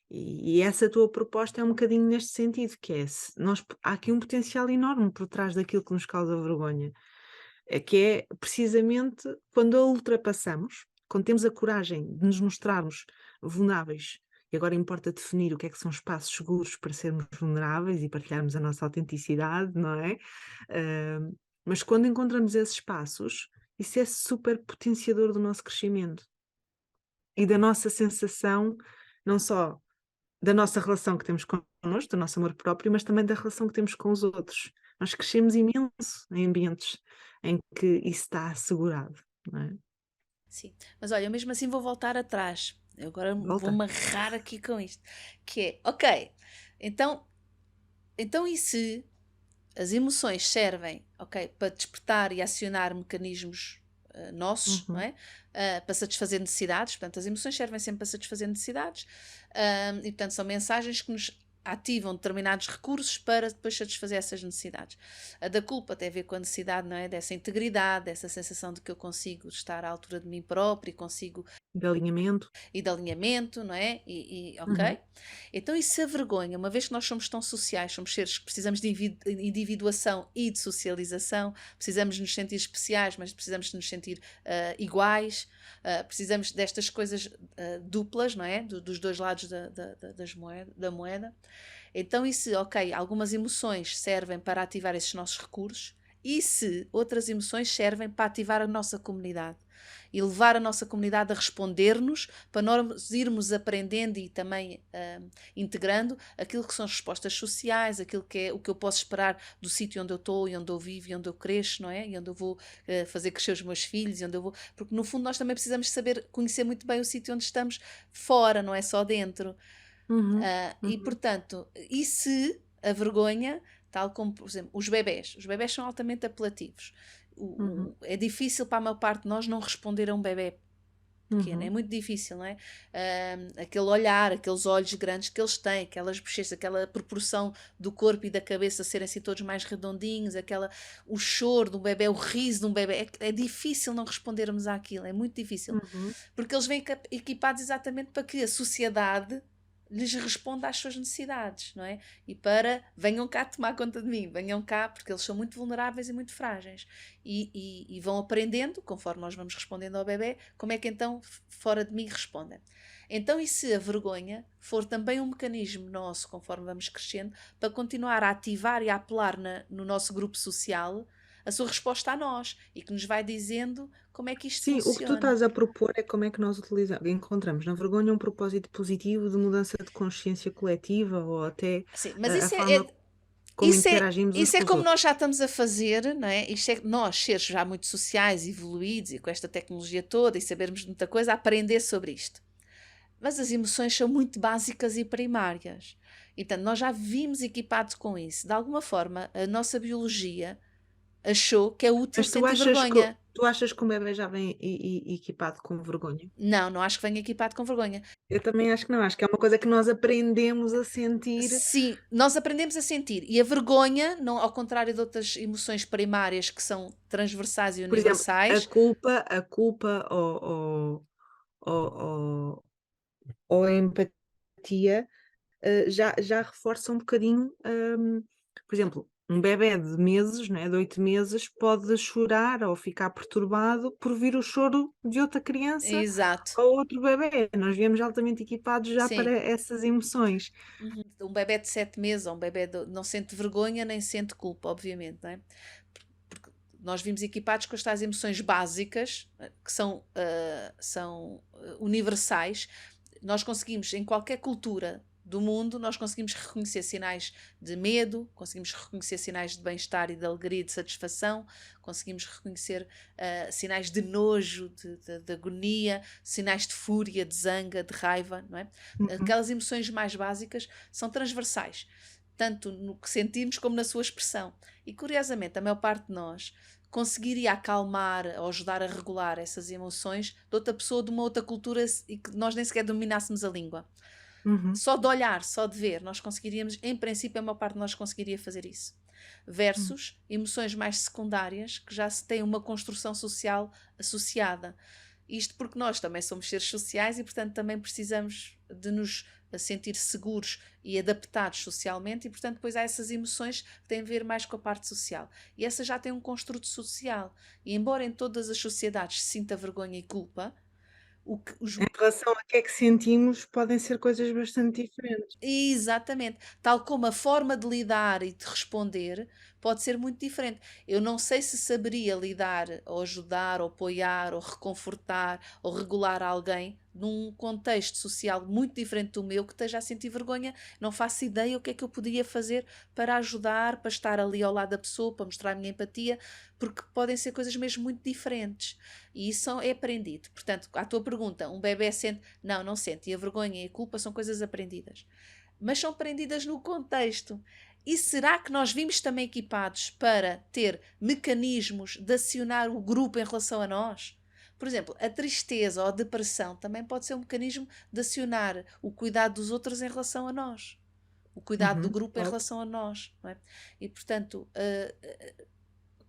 E essa tua proposta é um bocadinho neste sentido, que é, há aqui um potencial enorme por trás daquilo que nos causa vergonha, que é precisamente quando a ultrapassamos, quando temos a coragem de nos mostrarmos vulneráveis. E agora importa definir o que é que são espaços seguros para sermos vulneráveis e partilharmos a nossa autenticidade, não é? Mas quando encontramos esses espaços, isso é super potenciador do nosso crescimento e da nossa sensação, não só da nossa relação que temos connosco, do nosso amor próprio, mas também da relação que temos com os outros. nós crescemos imenso em ambientes em que isso está assegurado, não é? Sim, mas olha, eu mesmo assim vou voltar atrás. Eu agora Volta. vou-me agarrar aqui com isto. Que é, ok, então, então e se as emoções servem, ok, para despertar e acionar mecanismos nossos, não Uhum. é? Para satisfazer necessidades, portanto, as emoções servem sempre para satisfazer necessidades, e portanto são mensagens que nos ativam determinados recursos para depois satisfazer essas necessidades. A da culpa tem a ver com a necessidade, não é? Dessa integridade, dessa sensação de que eu consigo estar à altura de mim próprio e consigo De alinhamento. e de alinhamento, não é? Uhum. Ok? Então, e se a vergonha, uma vez que nós somos tão sociais, somos seres que precisamos de individuação e de socialização, precisamos de nos sentir especiais, mas precisamos de nos sentir iguais, precisamos destas coisas duplas, não é? Dos dois lados da moeda. Então, e se, ok, algumas emoções servem para ativar esses nossos recursos, e se outras emoções servem para ativar a nossa comunidade e levar a nossa comunidade a responder-nos para nós irmos aprendendo e também integrando aquilo que são as respostas sociais, aquilo que é o que eu posso esperar do sítio onde eu estou e onde eu vivo e onde eu cresço, não é? E onde eu vou fazer crescer os meus filhos, e onde eu vou. Porque no fundo nós também precisamos saber conhecer muito bem o sítio onde estamos fora, não é só dentro. Uhum. E Uhum. portanto, e se a vergonha, tal como, por exemplo, os bebés são altamente apelativos. Uhum. É difícil para a maior parte de nós não responder a um bebê pequeno, é Uhum. muito difícil, não é? Aquele olhar, aqueles olhos grandes que eles têm, aquelas bochechas, aquela proporção do corpo e da cabeça serem assim todos mais redondinhos, o choro de um bebê, o riso de um bebê, é difícil não respondermos àquilo, é muito difícil, Uhum. porque eles vêm equipados exatamente para que a sociedade lhes responda às suas necessidades, não é? E para venham cá tomar conta de mim, venham cá, porque eles são muito vulneráveis e muito frágeis. E vão aprendendo, conforme nós vamos respondendo ao bebê, como é que então fora de mim respondem. Então, e se a vergonha for também um mecanismo nosso, conforme vamos crescendo, para continuar a ativar e a apelar no nosso grupo social a sua resposta a nós e que nos vai dizendo como é que isto Sim, o que tu funciona. estás a propor é como é que nós utilizamos, encontramos na vergonha um propósito positivo de mudança de consciência coletiva ou até Sim, mas a forma como interagimos uns isso é com os como nós outros. já estamos a fazer, não é? Isto é nós, seres já muito sociais, evoluídos e com esta tecnologia toda e sabermos de muita coisa, aprender sobre isto. Mas as emoções são muito básicas e primárias. E, portanto, nós já vimos equipados com isso. De alguma forma, a nossa biologia achou que é útil Mas sentir vergonha. tu achas que um bebê já vem equipado com vergonha? Não, não acho que venha equipado com vergonha. Eu também acho que não, acho que é uma coisa que nós aprendemos a sentir. Sim, nós aprendemos a sentir. E a vergonha, não, ao contrário de outras emoções primárias que são transversais e Por exemplo, universais, a culpa ou ou a empatia, já reforça um bocadinho, por exemplo, um bebé de meses, né, de 8 meses, pode chorar ou ficar perturbado por vir o choro de outra criança exato. ou outro bebé. Nós viemos altamente equipados já para Sim. essas emoções. Uhum. Um bebé de 7 meses ou um bebé não sente vergonha nem sente culpa, obviamente, não é? Porque nós vimos equipados com estas emoções básicas, que são universais. Nós conseguimos, em qualquer cultura do mundo, nós conseguimos reconhecer sinais de medo, conseguimos reconhecer sinais de bem-estar e de alegria e de satisfação, conseguimos reconhecer sinais de nojo, de agonia, sinais de fúria, de zanga, de raiva, não é? Uhum, Aquelas emoções mais básicas são transversais, tanto no que sentimos como na sua expressão. E curiosamente, a maior parte de nós conseguiria acalmar ou ajudar a regular essas emoções de outra pessoa, de uma outra cultura e que nós nem sequer dominássemos a língua. uhum, Só de olhar, só de ver, nós conseguiríamos, em princípio, a maior parte de nós conseguiria fazer isso. uhum, Versus emoções mais secundárias, que já se tem uma construção social associada. Isto porque nós também somos seres sociais e, portanto, também precisamos de nos sentir seguros e adaptados socialmente, e, portanto, depois há essas emoções que têm a ver mais com a parte social. E essa já tem um construto social. E, embora em todas as sociedades se sinta vergonha e culpa, os em relação a que é que sentimos, podem ser coisas bastante diferentes. exatamente. Tal como a forma de lidar e de responder pode ser muito diferente. Eu não sei se saberia lidar, ou ajudar, ou apoiar, ou reconfortar, ou regular alguém num contexto social muito diferente do meu, que esteja a sentir vergonha. Não faço ideia o que é que eu poderia fazer para ajudar, para estar ali ao lado da pessoa, para mostrar a minha empatia, porque podem ser coisas mesmo muito diferentes. E isso é aprendido. Portanto, à tua pergunta, um bebê sente? Não, não sente. E a vergonha e a culpa são coisas aprendidas. Mas são aprendidas no contexto. E será que nós vimos também equipados para ter mecanismos de acionar o grupo em relação a nós? Por exemplo, a tristeza ou a depressão também pode ser um mecanismo de acionar o cuidado dos outros em relação a nós. O cuidado do grupo em Claro. relação a nós. Não é? E, portanto,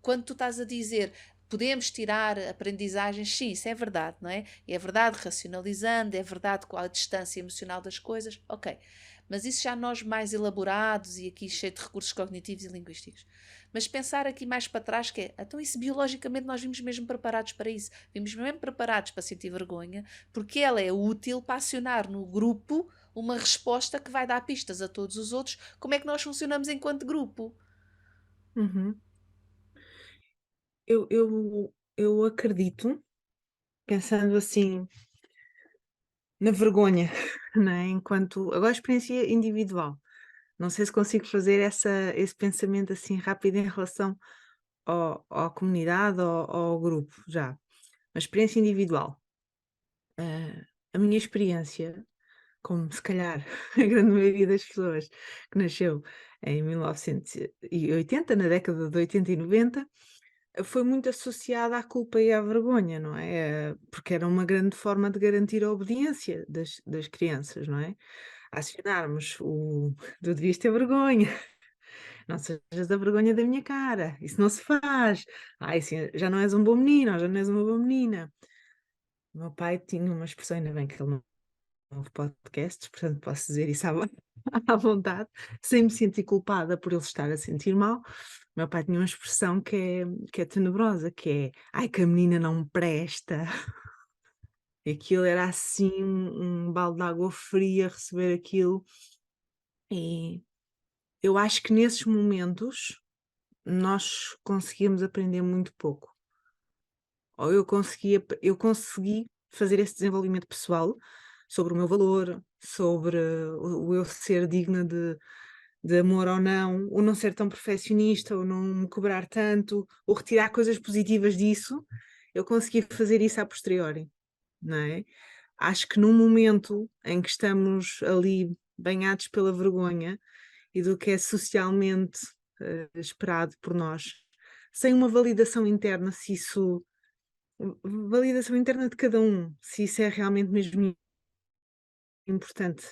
quando tu estás a dizer podemos tirar aprendizagens, sim, isso é verdade, não é? É verdade racionalizando, é verdade com a distância emocional das coisas, ok. Mas isso já nós mais elaborados e aqui cheio de recursos cognitivos e linguísticos. Mas pensar aqui mais para trás que é, então isso biologicamente nós vimos mesmo preparados para isso. Vimos mesmo preparados para sentir vergonha, porque ela é útil para acionar no grupo uma resposta que vai dar pistas a todos os outros como é que nós funcionamos enquanto grupo. Uhum. Eu acredito, pensando assim, na vergonha, não é? Enquanto. Agora, experiência individual. Não sei se consigo fazer esse pensamento assim rápido em relação à comunidade, ao grupo, já. Mas experiência individual. A minha experiência, como se calhar a grande maioria das pessoas que nasceu em 1980, na década de 80 e 90, foi muito associada à culpa e à vergonha, não é? Porque era uma grande forma de garantir a obediência das crianças, não é? Acionarmos o tu devias ter vergonha, não sejas da vergonha da minha cara, isso não se faz. Ai, assim, já não és um bom menino, ou já não és uma boa menina. O meu pai tinha uma expressão, ainda bem que ele não ouve podcasts, portanto posso dizer isso à vontade, sem me sentir culpada por ele estar a sentir mal. O meu pai tinha uma expressão que é tenebrosa, que é ai, que a menina não presta. E aquilo era assim um balde de água fria receber aquilo. E eu acho que nesses momentos nós conseguíamos aprender muito pouco. Ou eu consegui fazer esse desenvolvimento pessoal sobre o meu valor, sobre o eu ser digna de amor ou não, o não ser tão perfeccionista, ou não me cobrar tanto, ou retirar coisas positivas disso. Eu consegui fazer isso a posteriori, não é? Acho que num momento em que estamos ali banhados pela vergonha e do que é socialmente esperado por nós, sem uma validação interna, se isso validação interna de cada um, se isso é realmente mesmo importante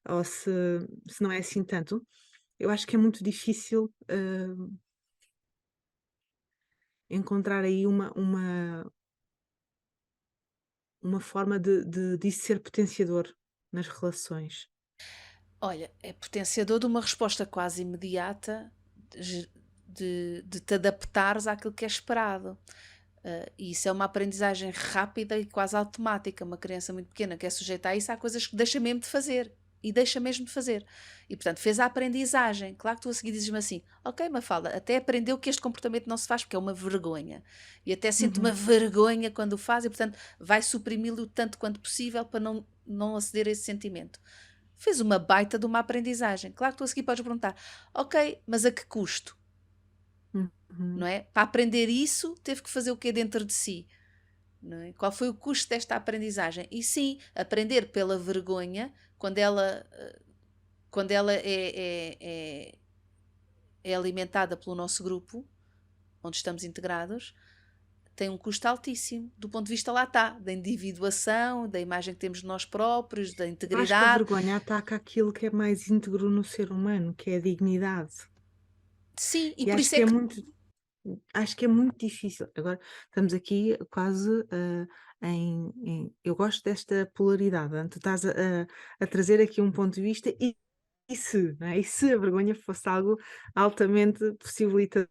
ou se não é assim tanto, eu acho que é muito difícil encontrar aí uma forma disso ser potenciador nas relações. Olha, é potenciador de uma resposta quase imediata de te adaptares àquilo que é esperado. E isso é uma aprendizagem rápida e quase automática. Uma criança muito pequena que é sujeita a isso, há coisas que deixa mesmo de fazer. E deixa mesmo de fazer. E, portanto, fez a aprendizagem. Claro que tu a seguir dizes-me assim, ok, Mafalda, até aprendeu que este comportamento não se faz porque é uma vergonha. E até sente uma Uhum, vergonha quando o faz e, portanto, vai suprimi-lo tanto quanto possível para não aceder a esse sentimento. Fez uma baita de uma aprendizagem. Claro que tu a seguir podes perguntar, ok, mas a que custo? Não uhum. é? Para aprender isso, teve que fazer o quê dentro de si? Não é? Qual foi o custo desta aprendizagem? E sim, aprender pela vergonha, quando ela é alimentada pelo nosso grupo, onde estamos integrados, tem um custo altíssimo, do ponto de vista lá está, da individuação, da imagem que temos de nós próprios, da Eu acho que a integridade. vergonha ataca aquilo que é mais íntegro no ser humano, que é a dignidade. Sim, e E por isso é que acho que é muito difícil. Agora estamos aqui quase eu gosto desta polaridade. Tu estás a trazer aqui um ponto de vista e se, não é? E se a vergonha fosse algo altamente possibilitador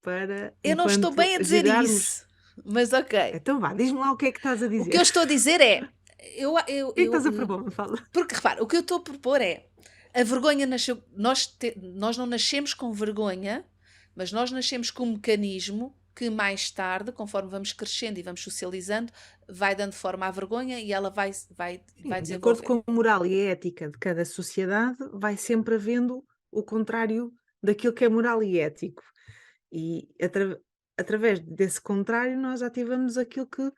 para eu não estou enquanto bem a dizer gerarmos. isso, mas ok. Então vá, diz-me lá o que é que estás a O que eu dizer. estou a dizer é, eu, O que é que eu, estás a propor, me fala? porque repara, o que eu estou a propor é, a vergonha nasceu, nós não nascemos com vergonha Mas nós nascemos com um mecanismo que mais tarde, conforme vamos crescendo e vamos socializando, vai dando forma à vergonha e ela Sim, vai de acordo desenvolver. com a moral e a ética de cada sociedade, vai sempre havendo o contrário daquilo que é moral e ético. E através desse contrário, nós ativamos aquilo que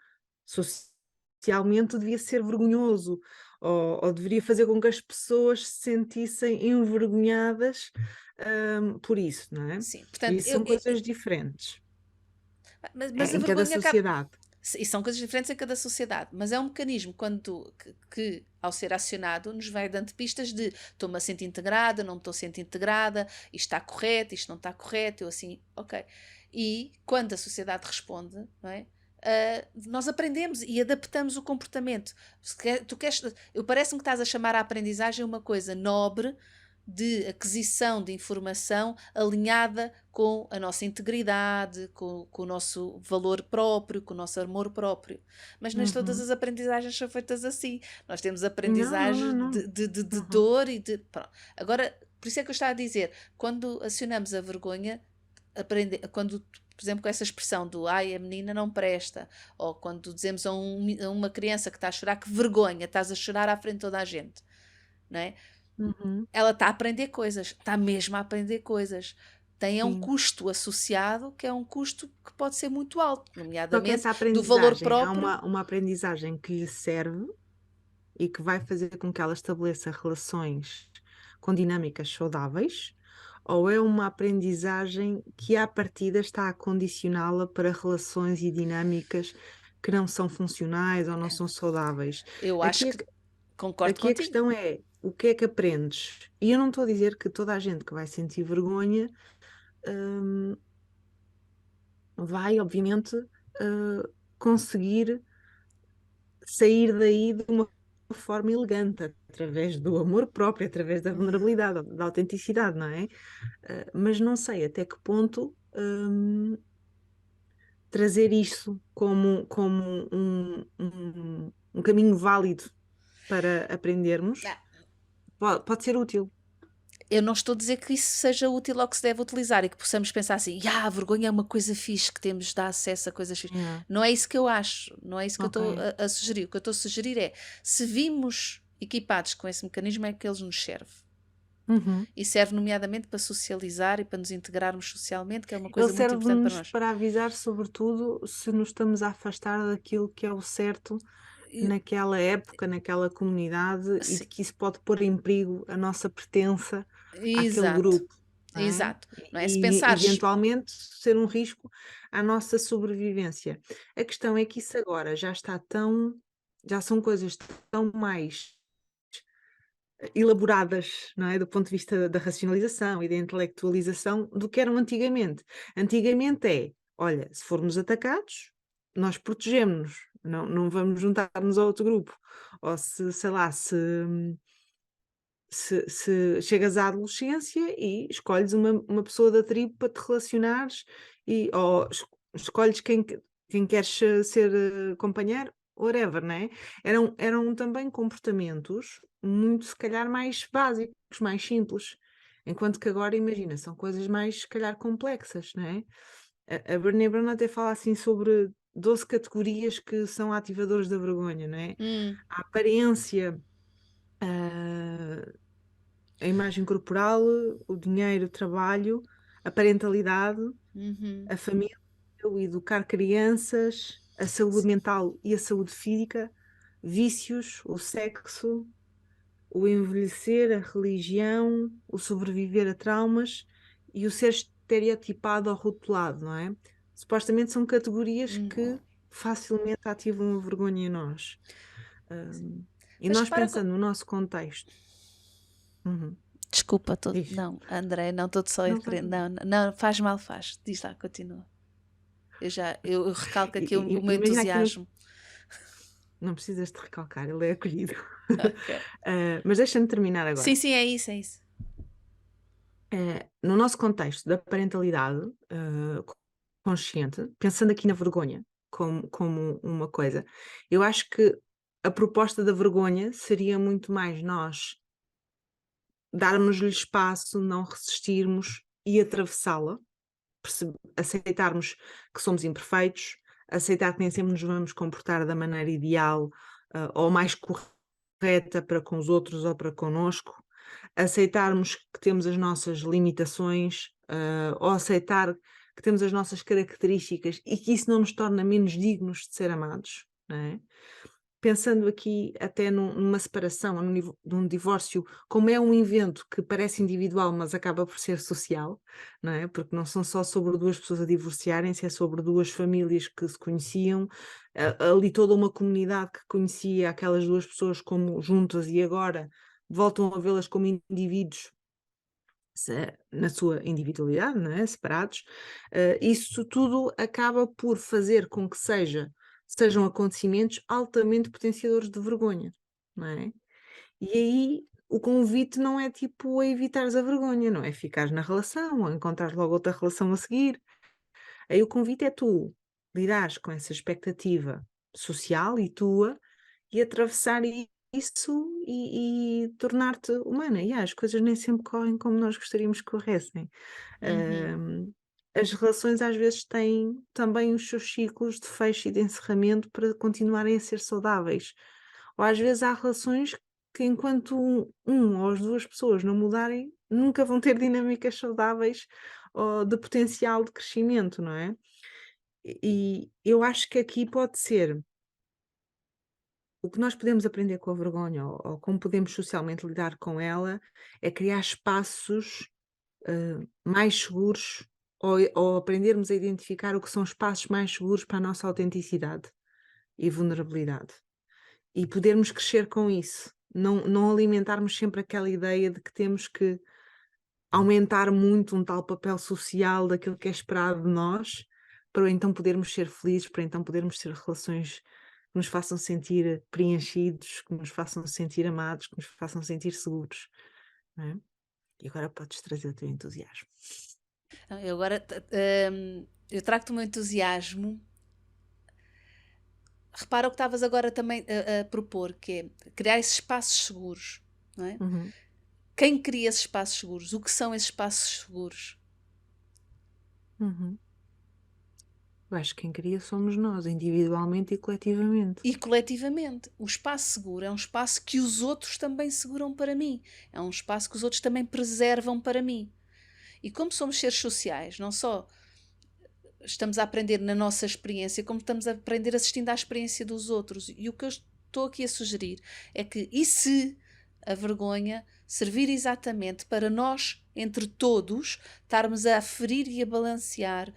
socialmente devia ser vergonhoso, ou deveria fazer com que as pessoas se sentissem envergonhadas, por isso, não é? Sim, Por portanto, isso são coisas diferentes, mas a em cada vergonha acaba. sociedade. E são coisas diferentes em cada sociedade, mas é um mecanismo que, ao ser acionado, nos vai dando pistas de estou-me a sentir integrada, não me estou a sentir integrada, isto está correto, isto não está correto, eu assim, ok. E quando a sociedade responde, não é? Nós aprendemos e adaptamos o comportamento. Eu parece-me que estás a chamar a aprendizagem uma coisa nobre de aquisição de informação alinhada com a nossa integridade, com o nosso valor próprio, com o nosso amor próprio. Mas nem todas Uhum. as aprendizagens são feitas assim. Nós temos Não, não, não, aprendizagens não. de Uhum. dor e de. Pronto. Agora, por isso é que eu estava a dizer, quando acionamos a vergonha, quando, por exemplo, com essa expressão do ai, a menina não presta, ou quando dizemos a uma criança que está a chorar, que vergonha, estás a chorar à frente de toda a gente, não é? Uhum. Ela está a aprender coisas, está mesmo a aprender coisas. Tem um Sim. custo associado que é um custo que pode ser muito alto, Só que nomeadamente essa do valor aprendizagem é próprio. uma aprendizagem que lhe serve e que vai fazer com que ela estabeleça relações com dinâmicas saudáveis, ou é uma aprendizagem que à partida está a condicioná-la para relações e dinâmicas que não são funcionais ou não são saudáveis? Eu acho Aqui que concordo aqui a contigo. questão é o que é que aprendes? E eu não estou a dizer que toda a gente que vai sentir vergonha hum, vai, obviamente, conseguir sair daí de uma forma elegante, através do amor próprio, através da vulnerabilidade, da autenticidade, não é? Mas não sei até que ponto trazer isso como um caminho válido para aprendermos Ah, pode ser útil. eu não estou a dizer que isso seja útil ou que se deve utilizar e que possamos pensar assim, a vergonha é uma coisa fixe, que temos de dar acesso a coisas fixe. Yeah. Não é isso que eu acho, não é isso que eu Ok. estou a sugerir. O que eu estou a sugerir é, se vimos equipados com esse mecanismo, é que eles nos serve. Uhum. E serve nomeadamente para socializar e para nos integrarmos socialmente, que é uma Ele coisa muito importante para serve-nos nós. para avisar, sobretudo, se nos estamos a afastar daquilo que é o certo E- naquela época, naquela comunidade e de sim, que isso pode pôr em perigo a nossa pertença àquele exato, grupo, não é? exato. Não é? Se E pensares, eventualmente ser um risco à nossa sobrevivência. A questão é que isso agora já são coisas tão mais elaboradas, não é? Do ponto de vista da racionalização e da intelectualização do que eram antigamente. Antigamente olha, se formos atacados, nós protegemos-nos, não vamos juntar-nos a outro grupo. Ou se, sei lá, se chegas à adolescência e escolhes uma pessoa da tribo para te relacionares, ou escolhes quem queres ser companheiro, whatever, né? Eram também comportamentos muito, se calhar, mais básicos, mais simples. Enquanto que agora, imagina, são coisas mais, se calhar, complexas, né? A Brené Brown até fala assim sobre 12 categorias que são ativadores da vergonha, não é? A aparência, a imagem corporal, o dinheiro, o trabalho, a parentalidade, a família, o educar crianças, a saúde mental e a saúde física, vícios, o sexo, o envelhecer, a religião, o sobreviver a traumas e o ser estereotipado ou rotulado, não é? Supostamente são categorias que facilmente ativam a vergonha em nós. E mas nós repara, pensando no nosso contexto. Uhum. desculpa, Diz. não, André, não estou só a Não faz querer, mal. não, não, faz mal, faz, diz lá, continua. Eu recalco aqui o meu Imagina aqui entusiasmo. não precisas de recalcar, ele é acolhido. Ok. Mas deixa-me terminar Sim, agora. sim, é isso, é isso. No nosso contexto da parentalidade consciente, pensando aqui na vergonha como uma coisa, eu acho que a proposta da vergonha seria muito mais nós darmos-lhe espaço, não resistirmos e atravessá-la, aceitarmos que somos imperfeitos, aceitar que nem sempre nos vamos comportar da maneira ideal, ou mais correta para com os outros ou para connosco, aceitarmos que temos as nossas limitações, ou aceitar que temos as nossas características e que isso não nos torna menos dignos de ser amados, não é? Pensando aqui até numa separação, ou num divórcio, como é um evento que parece individual, mas acaba por ser social, não é? Porque não são só sobre duas pessoas a divorciarem-se, é sobre duas famílias que se conheciam, ali toda uma comunidade que conhecia aquelas duas pessoas como juntas e agora voltam a vê-las como indivíduos na sua individualidade, não é? Separados. Isso tudo acaba por fazer com que sejam acontecimentos altamente potenciadores de vergonha, não é? E aí o convite não é tipo a evitares a vergonha, não é ficares na relação ou encontrares logo outra relação a seguir. Aí o convite é tu lidares com essa expectativa social e tua e atravessar isso e tornar-te humana. E as coisas nem sempre correm como nós gostaríamos que corressem. Uhum. As relações às vezes têm também os seus ciclos de fecho e de encerramento para continuarem a ser saudáveis. Ou às vezes há relações que enquanto ou as duas pessoas não mudarem, nunca vão ter dinâmicas saudáveis ou de potencial de crescimento, não é? E eu acho que aqui pode ser o que nós podemos aprender com a vergonha ou como podemos socialmente lidar com ela é criar espaços mais seguros ou aprendermos a identificar o que são espaços mais seguros para a nossa autenticidade e vulnerabilidade e podermos crescer com isso. Não alimentarmos sempre aquela ideia de que temos que aumentar muito um tal papel social daquilo que é esperado de nós, para então podermos ser felizes, para então podermos ter relações que nos façam sentir preenchidos, que nos façam sentir amados, que nos façam sentir seguros, não é? E agora podes trazer o teu entusiasmo. Não, eu agora eu trago-te o meu entusiasmo. Repara o que estavas agora também a propor, que é criar esses espaços seguros, não é? Uhum, Quem cria esses espaços seguros? O que são esses espaços seguros? uhum. Eu acho que quem cria somos nós, individualmente e coletivamente. E coletivamente. O espaço seguro é um espaço que os outros também seguram para mim. É um espaço que os outros também preservam para mim. E como somos seres sociais, não só estamos a aprender na nossa experiência, como estamos a aprender assistindo à experiência dos outros. E o que eu estou aqui a sugerir é que, e se a vergonha servir exatamente para nós, entre todos, estarmos a aferir e a balancear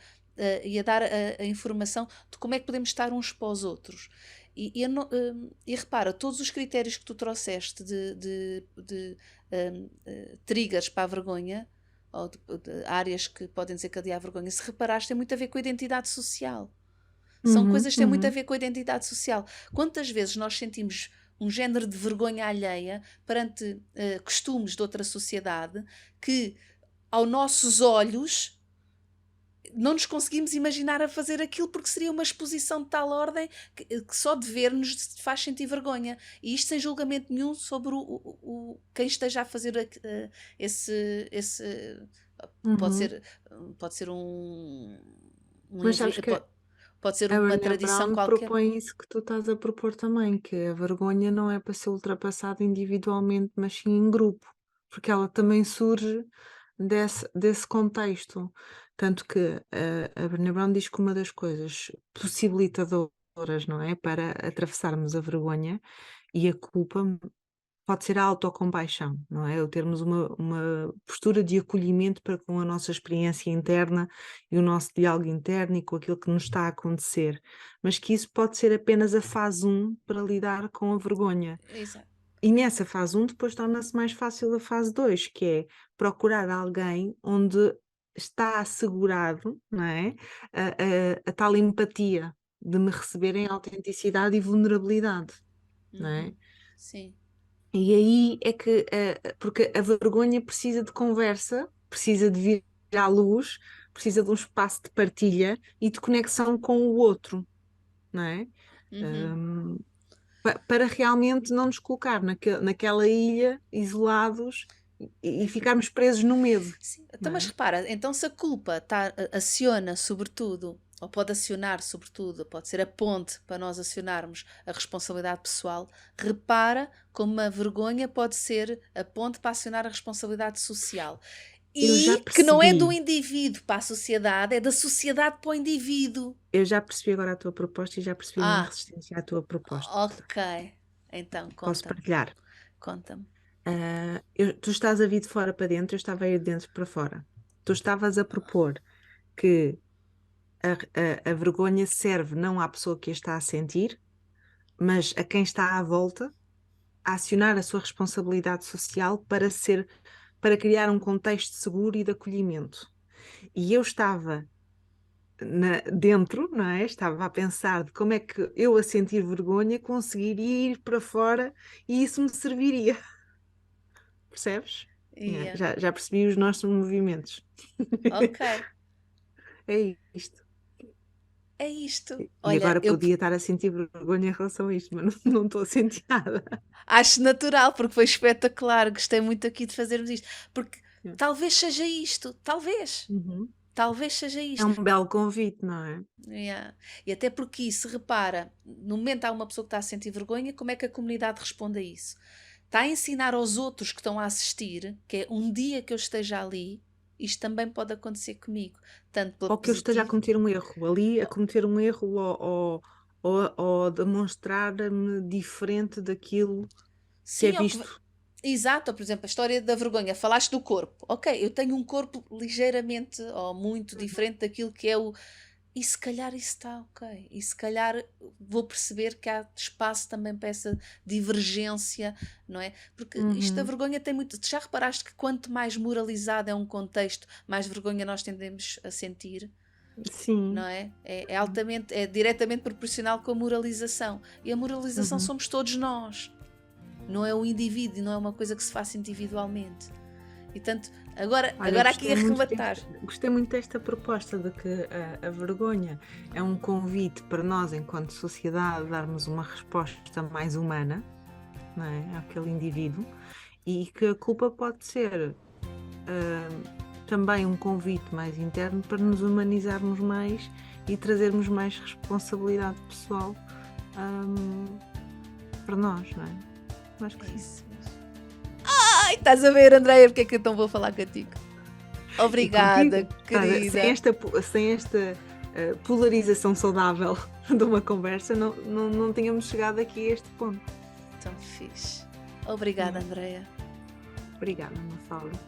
e a dar a informação de como é que podemos estar uns para os outros. E repara, todos os critérios que tu trouxeste de triggers para a vergonha, ou de áreas que podem desencadear vergonha, se reparares, tem muito a ver com a identidade social. São Uhum, coisas que têm muito a uhum, ver com a identidade social. Quantas vezes nós sentimos um género de vergonha alheia perante costumes de outra sociedade que, aos nossos olhos, não nos conseguimos imaginar a fazer aquilo porque seria uma exposição de tal ordem que só de ver nos faz sentir vergonha. E isto sem julgamento nenhum sobre quem esteja a fazer esse pode uhum. ser, pode ser Mas sabes que pode ser a uma Brené tradição Brown qualquer. propõe isso que tu estás a propor também, que a vergonha não é para ser ultrapassada individualmente, mas sim em grupo, porque ela também surge desse contexto. Tanto que a Brené Brown diz que uma das coisas possibilitadoras, não é, para atravessarmos a vergonha e a culpa pode ser a autocompaixão, não é? O termos uma postura de acolhimento para com a nossa experiência interna e o nosso diálogo interno e com aquilo que nos está a acontecer, mas que isso pode ser apenas a fase 1 para lidar com a vergonha. Exato. E nessa fase 1 depois torna-se mais fácil a fase 2, que é procurar alguém onde está assegurado, não é? A tal empatia de me receber em autenticidade e vulnerabilidade, não é? Uhum. Sim. E aí é que, porque a vergonha precisa de conversa, precisa de vir à luz, precisa de um espaço de partilha e de conexão com o outro, não é? Uhum. Hum, para realmente não nos colocar naquela ilha, isolados e ficarmos presos no medo. Sim. Então, não mas é? repara, então se a culpa aciona sobretudo, ou pode acionar sobretudo, pode ser a ponte para nós acionarmos a responsabilidade pessoal, repara como a vergonha pode ser a ponte para acionar a responsabilidade social. Eu já E que não é do percebi, indivíduo para a sociedade, é da sociedade para o indivíduo. eu já percebi agora a tua proposta e já percebi a minha Ah, resistência à tua proposta. ok. Então, Posso conta-me, partilhar? conta-me. Tu estás a vir de fora para dentro, eu estava a ir de dentro para fora. Tu estavas a propor que a vergonha serve não à pessoa que a está a sentir, mas a quem está à volta, a acionar a sua responsabilidade social para criar um contexto seguro e de acolhimento. E eu estava dentro, não é? Estava a pensar de como é que eu, a sentir vergonha, conseguiria ir para fora e isso me serviria. Percebes? Yeah. Já percebi os nossos movimentos. Ok, É isto. é isto. E Olha, agora eu podia estar a sentir vergonha em relação a isto, mas não estou a sentir nada. acho natural, porque foi espetacular. Gostei muito aqui de fazermos isto. Porque talvez seja isto. Talvez. Uhum. Talvez seja É isto. um belo convite, não é? Yeah. E até porque, se repara, no momento há uma pessoa que está a sentir vergonha, como é que a comunidade responde a isso? Está a ensinar aos outros que estão a assistir que é um dia que eu esteja ali, isto também pode acontecer comigo. Tanto pela Ou que eu esteja a positiva. cometer um erro, ali a cometer um erro ou demonstrar-me diferente daquilo que é Sim, visto. exato, por exemplo, a história da vergonha. Falaste do corpo. Ok, eu tenho um corpo ligeiramente ou muito diferente daquilo que é o. E se calhar isso está ok. E se calhar vou perceber que há espaço também para essa divergência, não é? Porque isto da Uhum. vergonha tem muito. Já reparaste que quanto mais moralizado é um contexto, mais vergonha nós tendemos a sentir, não Sim. é? É altamente, é diretamente proporcional com a moralização. E a moralização Uhum. somos todos nós. Não é o indivíduo, não é uma coisa que se faça individualmente. E tanto, Olha, eu agora aqui a rematar. gostei muito desta proposta de que a vergonha é um convite para nós, enquanto sociedade, darmos uma resposta mais humana, não é? Àquele indivíduo, e que a culpa pode ser também um convite mais interno para nos humanizarmos mais e trazermos mais responsabilidade pessoal para nós, não é? Acho que É sim. isso mesmo. Ai, estás a ver, Andréia, porque é que eu então vou falar contigo? E Obrigada, contigo, querida. sem esta polarização saudável de uma conversa, não tínhamos chegado aqui a este ponto. Tão fixe. Obrigada, Andréia. Obrigada, Mafalda.